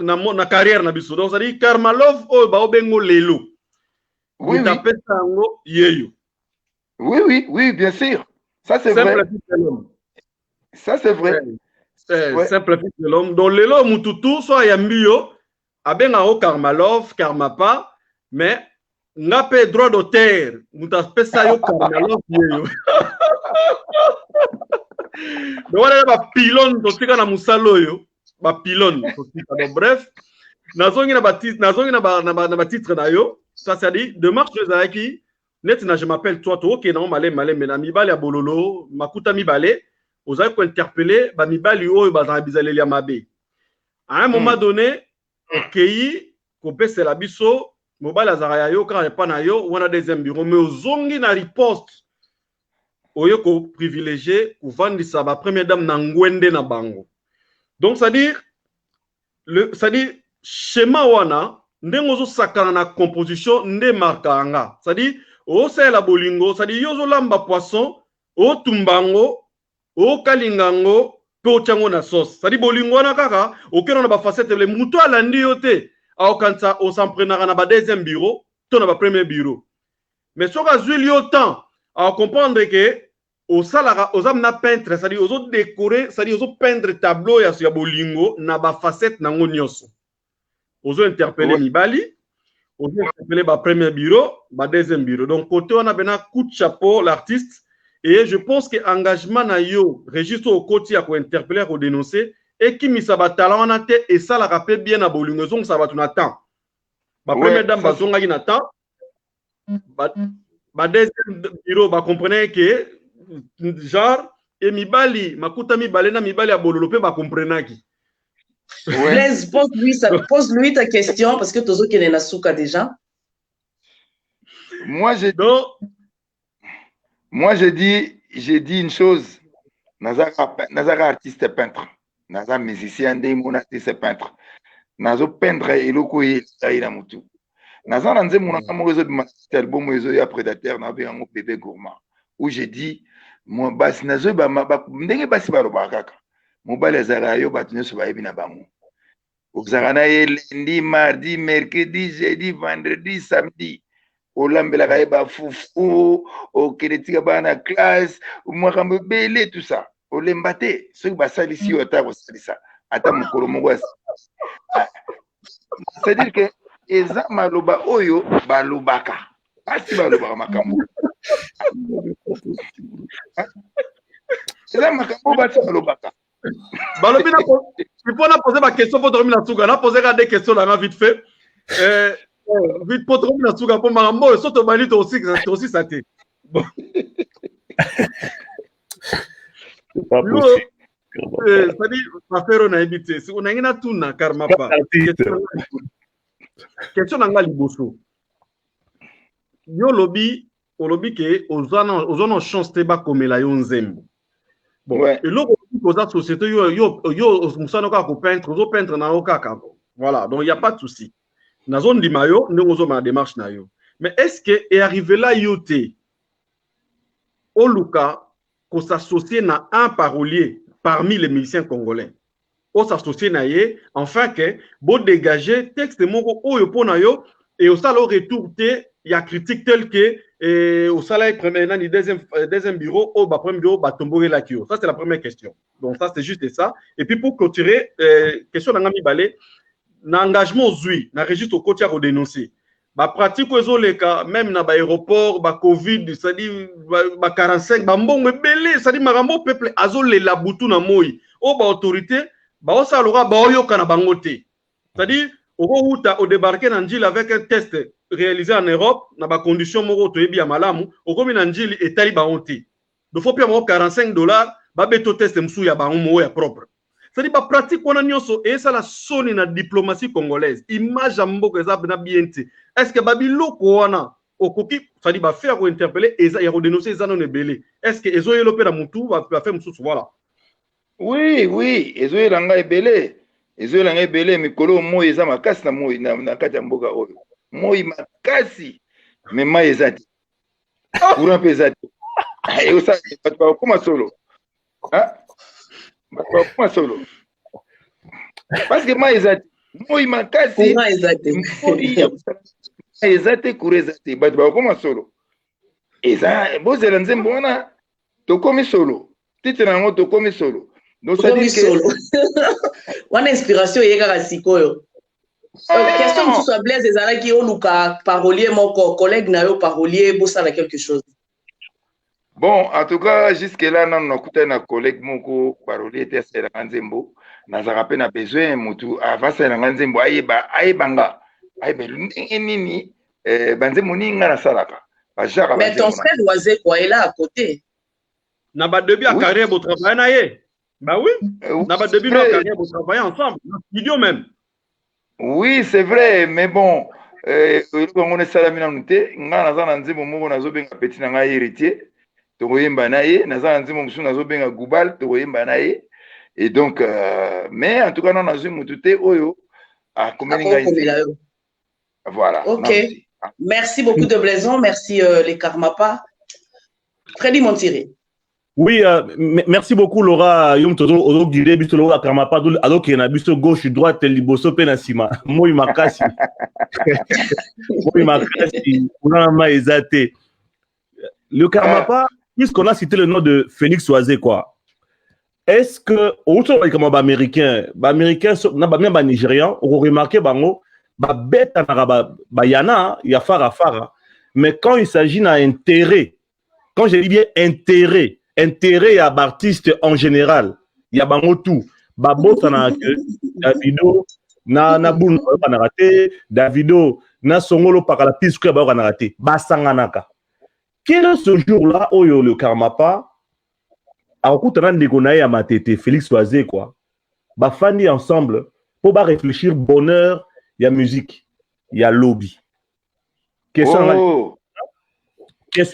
carrière na biso donc c'est-à-dire Karmalov o ba obengo lelo oui oui bien sûr ça c'est vrai ça c'est vrai simple fils de l'homme donc lelo mututu so ya mbio abenga o Karmalov Karmapa mais Ngape droit d'auteur, mutapesa yo karnalo yo. Donc voilà ba pylone tosika na musalo yo, ba pylone tosika. Donc bref, nazongi na ba titre na yo, ça c'est dit de marche ezaki net na je m'appelle toi to OK non malé mais na mibale ya bololo, makuta mibale, ozali ko interpeller ba mibali oyo ba za bizaleli ya mabe. À un moment donné, okei ko pesa la biso mobile azara yo quand pas na yo on a deuxième bureau mais ozongi na riposte oyo ko privilégié ou vandisa ba première dame na ngwende na bango. Donc ça dire schéma wana ndengo zo sakana na composition nde markanga. Ça dit o c'est la bolingo, ça dit yozo lamba poisson o tumbango o kalingango po chango na sauce. Ça dit bolingo na kaka okeno na ba facette le muto alandi yote. Aokansa on s'en prenara na ba deuxième bureau, to na ba premier bureau. Mais soka zuli autant à comprendre que au salara aux amna peintre, c'est-à-dire aux autres décorer, c'est-à-dire aux autres peindre tableau ya bolingo na ba facette na ngonyoso. Aux autres interpeller mibali, aux autres interpeller ba premier bureau, ba deuxième bureau. Donc côté on a bena coup de chapeau l'artiste et je pense que engagement na yo registre au côté à ko interpeller ou dénoncer et qui mi sabata on a té et ça la rappelle bien à bolingo donc ça va tout attend. Ba première dame ba zonga ki attend. Ba deuxième bureau ba comprenez que genre et mibali makuta mibale na mibali ya bololo pe ba comprenaki. Blaise, pose-lui ta question parce que tozo kene na souka déjà. Moi j'ai dit une chose. Nazara artiste peintre. Nazara musicien de mon artiste peintre. Nazo peindre eloko ila mutu. Nazara nze mon amoureux de album ezo ya prédateur na be ngo bébé gourmand. Où j'ai dit moi basi nazo ba ndenge basi ba robakaka. Mobile azara yo batunyo so ba ebina bango. Ozara na lundi, mardi, mercredi, jeudi, vendredi, samedi. Olambela ka ba fufu, o keretika ba na classe, moi kambe belé tout ça. Olembate, ce ba salisi yo ata ko salisa. Ata mukolo moko. C'est-à-dire que eza maloba oyo balobaka. Basi balobaka makambo. Eza makambo basi balobaka. Balobi na il faut na poser ma question pour dormir na tsuga na poser des questions là vite fait vite pour dormir na tsuga pour marambo et surtout bali aussi ça té bon pas possible ça dit ma faire na éviter si on a ngina tuna karma pas question nanga liboso yo lobi ke ozana chance te ba komela yo nzembo. Bon, ouais. Et l'autre société, musano ka ko peintre, zo peintre na okaka. Voilà, donc il y a pas de souci. Na zone di mayo, nous ma démarche na yo. Mais est-ce que est arrivé là yoté Oluka ko s'associer na un parolier parmi les musiciens congolais. O s'associer na ye enfin que bo dégager texte moko oyo pona yo et au salo retour te il y a critique tel que au salaire premier deuxième bureau au premier bureau batomborer la kio. Ça c'est la première question. Donc ça c'est juste ça. Et puis pour clôturer question d'angami balé n'engagement zui na registre au côté à dénoncer. Ba pratique aux les cas même na ba aéroport ba Covid ça dit ba 45 ba mbongo belé ça dit marambo peuple azole la butu na moi au ba autorité ba osalora ba oyoka na bangote. Ça dit au débarquer dans Njili avec un test réalisé en Europe, dans des conditions moro to ebi malamu, au comme dans Njili et tali ba honte. Donc faut payer $45, ba beto test msu ya ba mo ya propre. C'est-à-dire ba pratique on a nyonso et ça la sonne na diplomatie congolaise. Image mboko za na bienti. Est-ce que babilo ko wana okoki ça dit ba faire interpeller et ça ya dénoncer ça non belé. Est-ce que ezo yelo pe na mutu va faire msu voilà. Oui, ezo yelanga ebele. Ezo yelanga ebele mikolo mo eza makasi na mo na kati ya mboka oyo. Moi makasi mais mai ezati courant pesati et ça pas comme solo hein pas comme solo parce que mai ezati moi makasi ezati courant ezati pas comme solo et ça bozela nzembo wana to comme solo titre nango to comme solo donc ça dit que wana inspiration yeka kasikoyo Question tu sois Blaise ezalaki oluka parolier moko collègue na yo parolier bosala quelque chose. Bon, en tout cas, jusque-là, on a écouté un collègue moko parolier était à Nzembo. Nazara pe na besoin mutu avant ça na Nzembo ayebanga. Nini banzembo ni nga na salaka. Mais ton frère Oisé quoi est là à côté. Na ba début à carrière vous travaillez na ye. Bah oui. Na ba début na carrière vous travaillez ensemble, studio même. Oui, c'est vrai, mais bon, on est salami na nute, nga na za Nzembo moko nazo benga petit na nga héritier. Tokoyemba na ye naza nzimo musu nazo benga Gubal tokoyemba na ye et donc mais en tout cas non nazo mutu te oyo a komelinga voilà. OK. Merci beaucoup de Blaison, merci les Karmapa. Freddy Montiré. Oui, merci beaucoup Laura. Yom todo odo dire biso Laura Karmapa do ado ke na biso gauche droite liboso pe na sima. Moi makasi. Moi makasi. Una ma ezate. Le Karmapa puisqu'on a cité le nom de Félix Oisé, quoi, est-ce que, autour des américains, même les Nigérians, on remarqué, yana, il y a fara, mais quand il s'agit d'intérêt, quand je dis bien intérêt à l'artiste en général, il y a tout. Davido, na boun, Davido, na songolo par la piste que on a raté, basanganaka. Quel est ce jour-là où le Karmapa a écouté un dégonaï à ma tête, Félix Oisé, quoi. Bah, fani ensemble pour réfléchir bonheur, il y a musique, il y a lobby. Question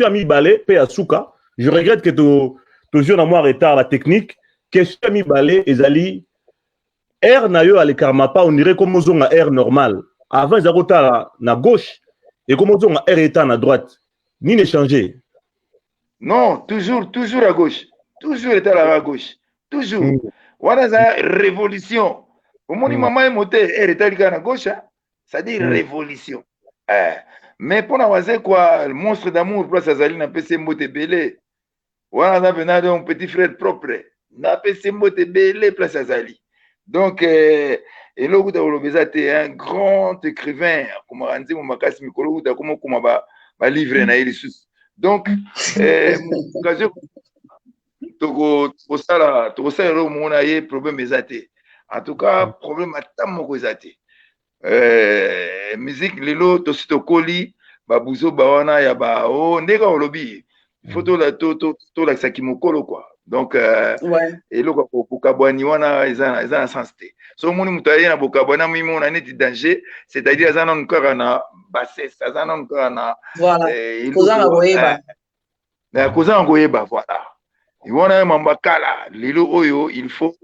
à mi balé, paix à Souka. Je regrette que tu joues dans moi retard la technique. Question à mi balé, Ezali. R na yo à le Karmapa, on dirait comme on a R normal. Avant, ils ont à gauche et comme on a R état à droite. Ni n'échanger. Non, toujours à gauche. Toujours état à gauche. Toujours. Voilà ça, révolution. Au moment où maman est montée, elle est à gauche, ça dit révolution. Mais pour nous, quoi, le monstre d'amour, place à Zali, n'a pas ses mots de belé. Voilà, on a venu un petit frère propre. N'a pas ses mots de belé, place à Zali. Donc, et là, vous avez un grand écrivain, comme on dit, mon makas mikolo, comme on va livrer na ilisus. Donc, occasion to ça là mon aye problème ezate. En tout cas, problème atam moko ezate. Musique lelo to sito koli ba buzo ba wana ya ba o ndeka olobi. Photo la to la sakimokolo quoi. Donc et lo ko kabwani wana eza sensité. So moni mutaye na bokabwana mimo na net danger, c'est-à-dire eza na nkara na bassesse, eza na nkara na voilà. Kozanga goyeba. Na kozanga goyeba voilà. Et wana mamba kala lelo oyo il faut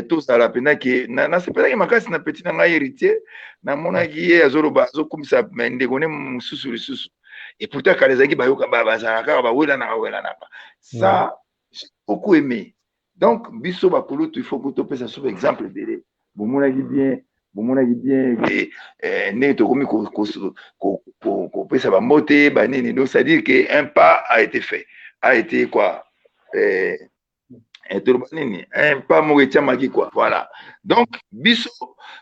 tout ça la pena que na c'est pas que makasi na petit na héritier na mona ki azoloba azokumisa ndekone mususu. Et pourtant quand les amis bayoka bazaka ba wela na ça j'ai beaucoup aimé. Donc biso ba kulu il faut que tu pèses sur exemple de bomona ki bien ne to komi ko pesa ba moté ba nini, donc ça dire que un pas a été quoi un pas moretia maki quoi, voilà. Donc biso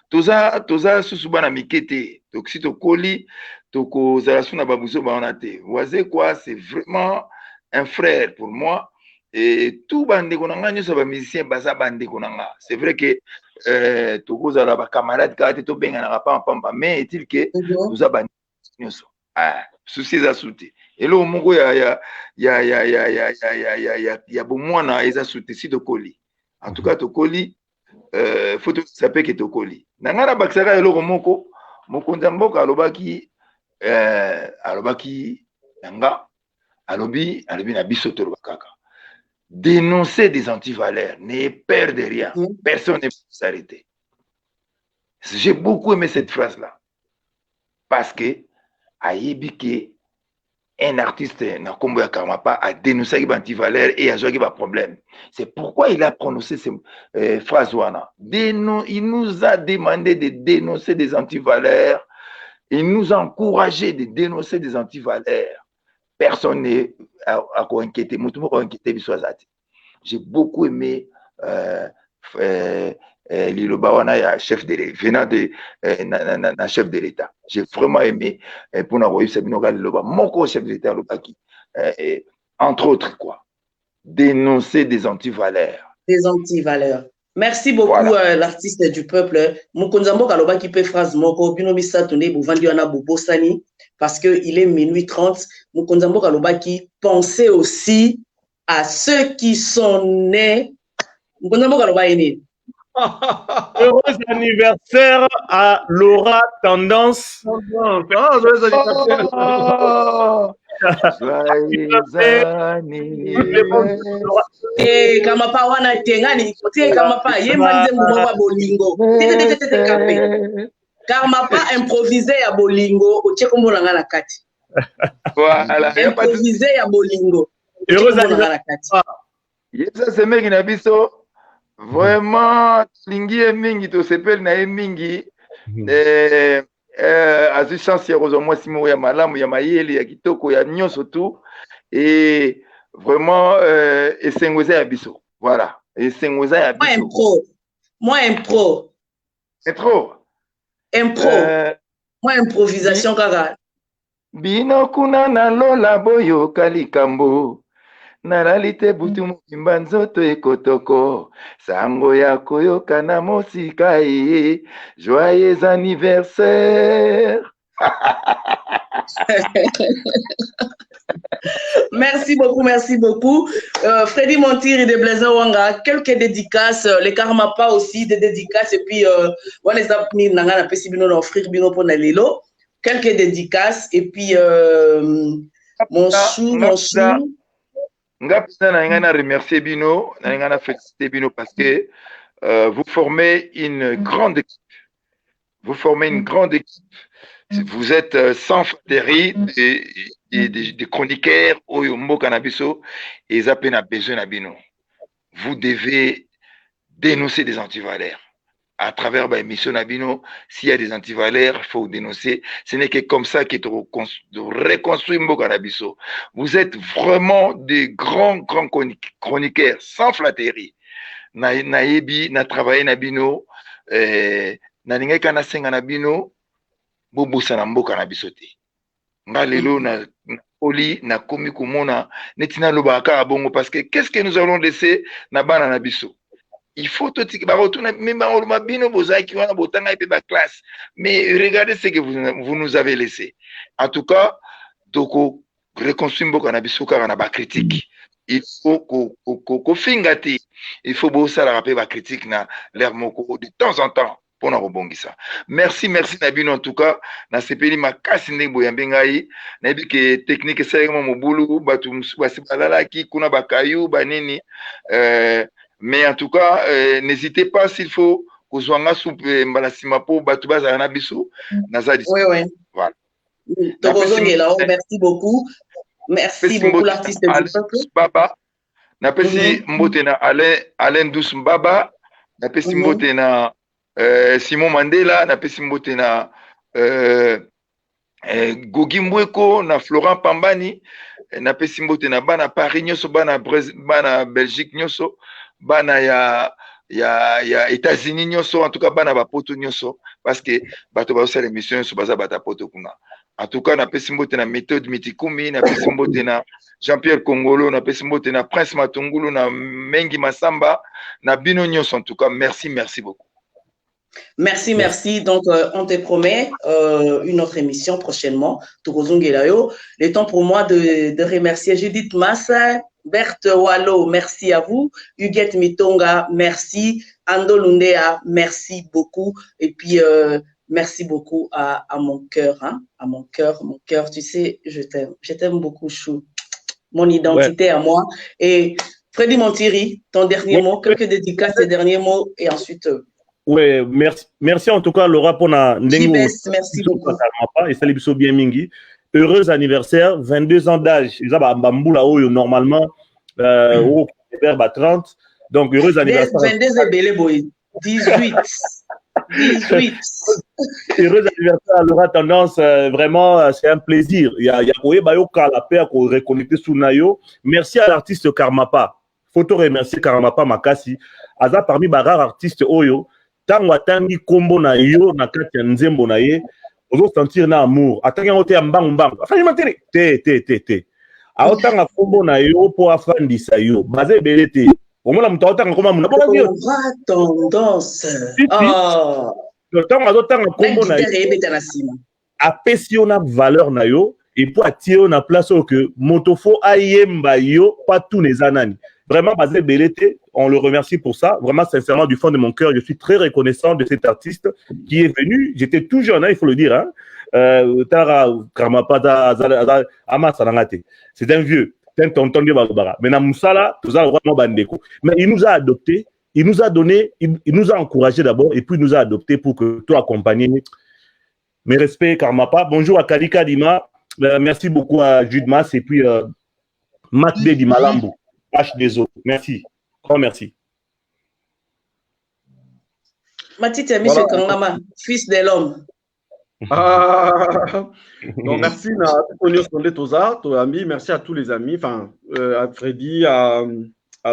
toza susuba na mikete donc si to koli to ko zala suna babuso ba onate Oisé quoi, c'est vraiment un frère pour moi. Et tout bande konanga nyoso ba musicien baza bande konanga. C'est vrai que to zala ba camarade ka to benga na pamba, mais est-il que nous a bande nyoso souci za souté. Et là, il y a bomwana eza souté si to koli. En tout cas, to koli, faut saper que to koli. Nangana baksaka eloko moko, mokonza mboka alobaki nanga alobi na biso to bakaka. Dénoncer des antivaleurs, ne perdre rien. Personne ne peut s'arrêter. J'ai beaucoup aimé cette phrase-là. Parce que ayebi un artiste na kombo ya Karmapa a dénoncé les antivaleurs et a joué un problème. C'est pourquoi il a prononcé ces phrases. Il nous a demandé de dénoncer des antivaleurs. Il nous a encouragé de dénoncer des antivaleurs. Personne n'est à inquiéter. J'ai beaucoup aimé Liloba wana ya chef de venant de na chef de l'État. J'ai vraiment aimé pour na voyer Sabinoka Liloba moko chef de l'État lobaki entre autres quoi dénoncer des antivaleurs. Des antivaleurs. Merci beaucoup voilà. L'artiste du peuple. Mukonzambo Kaloba qui peut phrase moko bino misatone bovandi wana bobosani parce que il est minuit 30. Mukonzambo Kaloba qui pensait aussi à ceux qui sont nés. Mukonzambo Kaloba est né. Heureux anniversaire à Laura Tendance. Joyeux anniversaire. Eh, kama pa wana tengani, kama pa yemanze mwa bolingo. Kama pa improviser ya bolingo, otie kombo na na kati. Voilà, improviser ya bolingo. Heureux anniversaire. Yesa semeki na biso. Vraiment, lingi mingi to sepel na mingi azu chance ya rozo moi simo ya malamu ya mayele ya kitoko ya nyonso tout et vraiment esengweza ya biso voilà esengweza ya biso moi impro moi improvisation kaka bino kuna na lola boyo kalikambo nalali te butu mokimba nzoto ekotoko sango ya koyoka na mosika ye joyeux anniversaire. Merci beaucoup. Freddy Montiri de Blaise Wanga, quelques dédicaces, les Karmapa aussi, des dédicaces, et puis on les a mis dans la possibilité d'offrir bino pour Nalilo, quelques dédicaces, et puis mon chou. Je remercie Bino, je féliciter Bino parce que vous formez une grande équipe. Vous formez une grande équipe. Vous êtes sans flatterie des chroniqueurs au Yombo Cannabiso et ils appellent à besoin à Bino. Vous devez dénoncer des antivaleurs. À travers l'émission Nabino, s'il y a des antivaleurs, il faut dénoncer. Ce n'est que comme ça qu'il de reconstruire Mbokanabiso. Vous êtes vraiment des grands chroniqueurs, sans flatterie. Naebi, na travaillé Nabino, na ningeka na senga Nabino, bobusa na Mbokanabiso te. Ngalelo na oli na komi kumona netina lobaka abongo parce que qu'est-ce que nous allons laisser na bana Nabiso? Il faut tout même classe. Mais regardez ce que vous nous avez laissé. En tout cas, Doko reconstruire Mbokanabiso critique. Il faut qu'on fingati. Il faut bosser la rappeler la critique na l'air moko de temps en temps pour na rebongisa. Merci Nabino en tout cas. Na sepeli makasi ndebo ya mbengai. Na bi ke technique c'est vraiment mobulu batu basibala ki kuna bakayu banini mais en tout cas, n'hésitez pas s'il faut que vous soyez soupe Mbalasimapo, Batubaza Nabisu, Nazadi. Oui. Voilà. Merci beaucoup. Merci beaucoup, l'artiste du peuple. Baba, Napesi Mbotena Alain Douce Mbaba, Napesi Mbotena Simon Mandela, Napesi Mbotena Gogi Mweko, na Florent Pambani, Napesi Mbotena Bana Paris Nyoso, Bana Belgique Nyoso. Bana ya États-Unis nyoso en tout cas bana ba poto nyoso parce que bato ba osala émission nyoso baza bata poto kuna en tout cas na pesi mbote na méthode mitikumi na pesi mbote na Jean-Pierre Kongolo na pesi mbote na Prince Matungulu na Mengi Masamba na bino nyoso en tout cas merci beaucoup. Merci. Donc, on te promet une autre émission prochainement. Le temps pour moi de remercier Judith Massa, Berthe Wallo, merci à vous. Huguette Mitonga, merci. Ando Lundea, merci beaucoup. Et puis, merci beaucoup à mon cœur. Hein? À mon cœur, tu sais, je t'aime. Je t'aime beaucoup, Chou. Mon identité à moi. Et Freddy Montiri, ton dernier mot, quelques dédicaces, tes derniers mots, et ensuite... Oui, merci en tout cas, Laura, pour la... Merci beaucoup. Et salut bien mingi. Heureux anniversaire, 22 ans d'âge. Normalement, 30. Donc, heureux anniversaire. 18. Heureux anniversaire à Laura Tendance. Vraiment, c'est un plaisir. Il y a la paix à reconnecter sous Nayo. Merci à l'artiste Karmapa. Photo remercier Karmapa Makasi. Aza parmi les rares artistes Oyo. tango atangi kombo na yo na kati ya nzembo na ye ozo sentir na amour atangi yango te ya mbangu afandi te aotanga kombo na yo po afandisa yo baza ebele te omona moto aotanga kombo muna tendance tango azotanga kombo na yo apesi yo na valeur na yo et pour attirer na place que motofo ayemba yo pas tous les anani. Vraiment, Basé Belete, on le remercie pour ça. Vraiment, sincèrement, du fond de mon cœur, je suis très reconnaissant de cet artiste qui est venu. J'étais tout jeune, hein, il faut le dire. Hein. C'est un vieux. C'est un tonton de Barbara. Mais Moussala, mais il nous a adoptés. Il nous a donné, il nous a encouragés d'abord et puis il nous a adoptés pour que toi accompagner. Mes respects, Karmapa. Bonjour à Kalika Dima. Merci beaucoup à Judmas et puis Matbe Dimalambo. H2O. Merci. Grand merci. Matite Monsieur Kangama, fils de l'homme. Donc merci merci à tous les amis, enfin à Freddy, à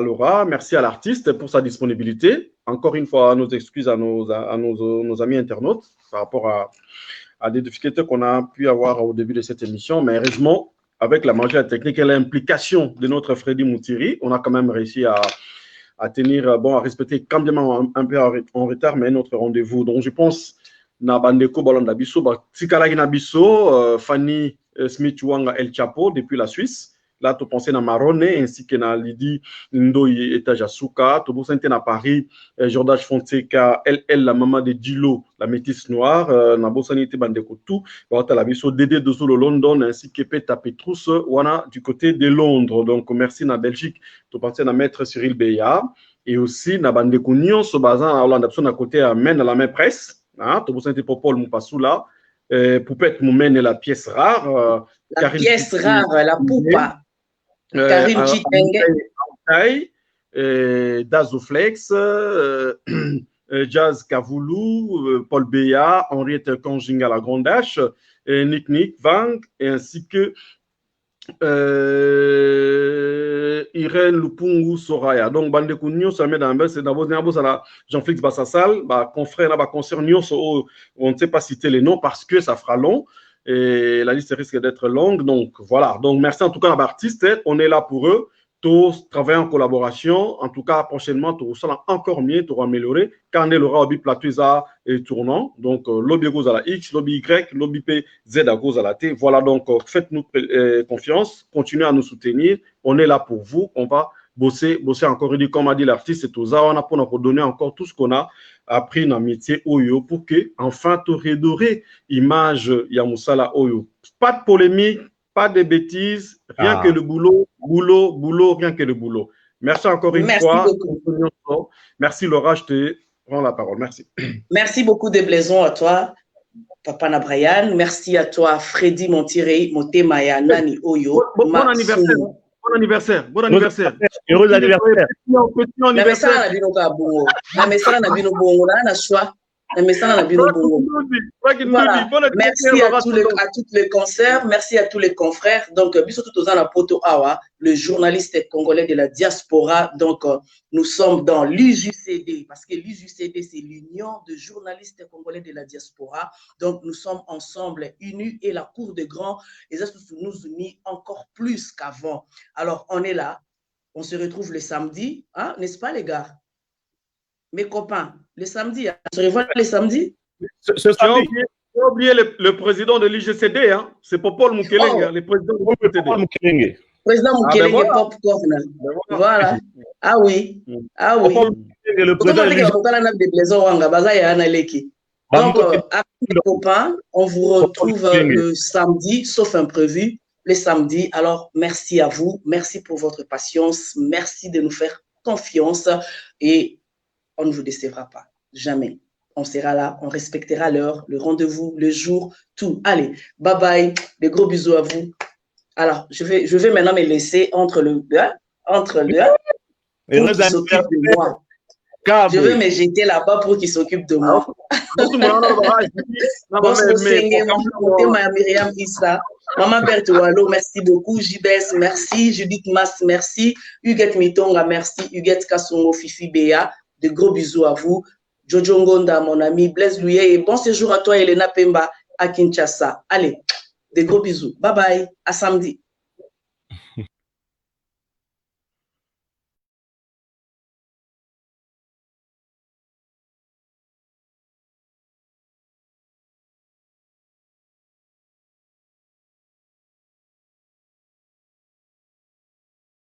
Laura, merci à l'artiste pour sa disponibilité. Encore une fois, nos excuses à nos amis internautes par rapport à des difficultés qu'on a pu avoir au début de cette émission, mais heureusement, avec la magie technique et l'implication de notre Freddy Moutiri, on a quand même réussi à tenir, bon, à respecter quand même un peu en retard, mais notre rendez-vous. Donc, je pense, na bandeko balanda biso, tikalagi na biso, Fanny Smith Wanga El Chapo depuis la Suisse. Là, tu pensais à Marone ainsi que na Lydie Ndoye et Tajasuka. Tu pensais à Paris, Jordache Fonseca, elle, la maman de Dilo, la métisse noire. Na Bossanité Bandeko tout. Tu la biso Dédé de Solo London ainsi que Peta Petrus, wana du côté de Londres. Donc, merci na Belgique. Tu pensais à Maître Cyril Beya. Et aussi, na Bandeko Nyon, ce bazin à Hollande, à côté à Main à la main presse. Tu pensais à Popol Moupassoula. Poupette Moumen et la pièce rare. La pièce rare, la poupa. Karim Chitenge, Dazoflex, Jazz Kavoulou, Paul Béa, Henriette Konjinga la Grandache, Nick Vang, ainsi que Irène Lupungu Soraya. Donc, Bandekou Nyo, ça met dans le c'est d'abord Jean-Félix Bassassal, confrère, concert Nyo, on ne sait pas citer les noms parce que ça fera long. Et la liste risque d'être longue, donc voilà. Donc merci en tout cas à l'artiste, on est là pour eux, tous travailler en collaboration. En tout cas, prochainement, tout sera encore mieux, tout améliorer. Quand on aura Obi Platuisa et tournant, donc lobby gauze à la X, lobby Y, lobby P, Z à gauze à la T. Voilà, donc faites-nous confiance, continuez à nous soutenir. On est là pour vous, on va bosser encore. Il dit, comme a dit l'artiste, c'est tout ça, on a pour nous donner encore tout ce qu'on a appris dans le métier Oyo pour que enfin tu redorer image Yamoussala Oyo. Pas de polémique, pas de bêtises, rien que le boulot, rien que le boulot. Merci encore une fois. Beaucoup. Merci Laura, je te rends la parole. Merci. Merci beaucoup de Blaison à toi, Papa Nabrayan. Merci à toi, Freddy Montirei, Motemaya, Nani Oyo. Bon anniversaire. Bon anniversaire. Bon anniversaire. Heureux anniversaire. Petit anniversaire. Voilà. Merci à tous les concerts, merci à tous les confrères. Donc, le journaliste congolais de la diaspora. Donc, nous sommes dans l'UJCD, parce que l'UJCD, c'est l'Union de journalistes congolais de la diaspora. Donc, nous sommes ensemble, unis, et la Cour des Grands, les nous unit encore plus qu'avant. Alors, on est là, on se retrouve le samedi, hein, n'est-ce pas, les gars? Mes copains, le samedi, on se revoit le samedi. Ce samedi. Tu as oublié le président de l'IGCD, hein? C'est Popol Mukelenge, le président de l'IGCD. Président Mukelenge, voilà. Popcorn. Voilà. Ah oui. Ah oui. Le président de l'IGCD. Donc, les copains, on vous retrouve le samedi, sauf imprévu, le samedi. Alors, merci à vous. Merci pour votre patience. Merci de nous faire confiance. Et on ne vous décevra pas, jamais. On sera là, on respectera l'heure, le rendez-vous, le jour, tout. Allez, bye bye, des gros bisous à vous. Alors, je vais maintenant me laisser entre le qui s'occupe de moi. Je vais me jeter là-bas pour qu'il s'occupe de moi. Myriam Issa, Maman Bertoualo, merci beaucoup. Jibes, merci. Judith Mas, merci. Huguette Mitonga, merci. Huguette Kassongo, Fifi Béa. De gros bisous à vous. Jojo Ngonda, mon ami, Blaise Louye, et bon séjour à toi, Elena Pemba, à Kinshasa. Allez, des gros bisous. Bye bye, à samedi.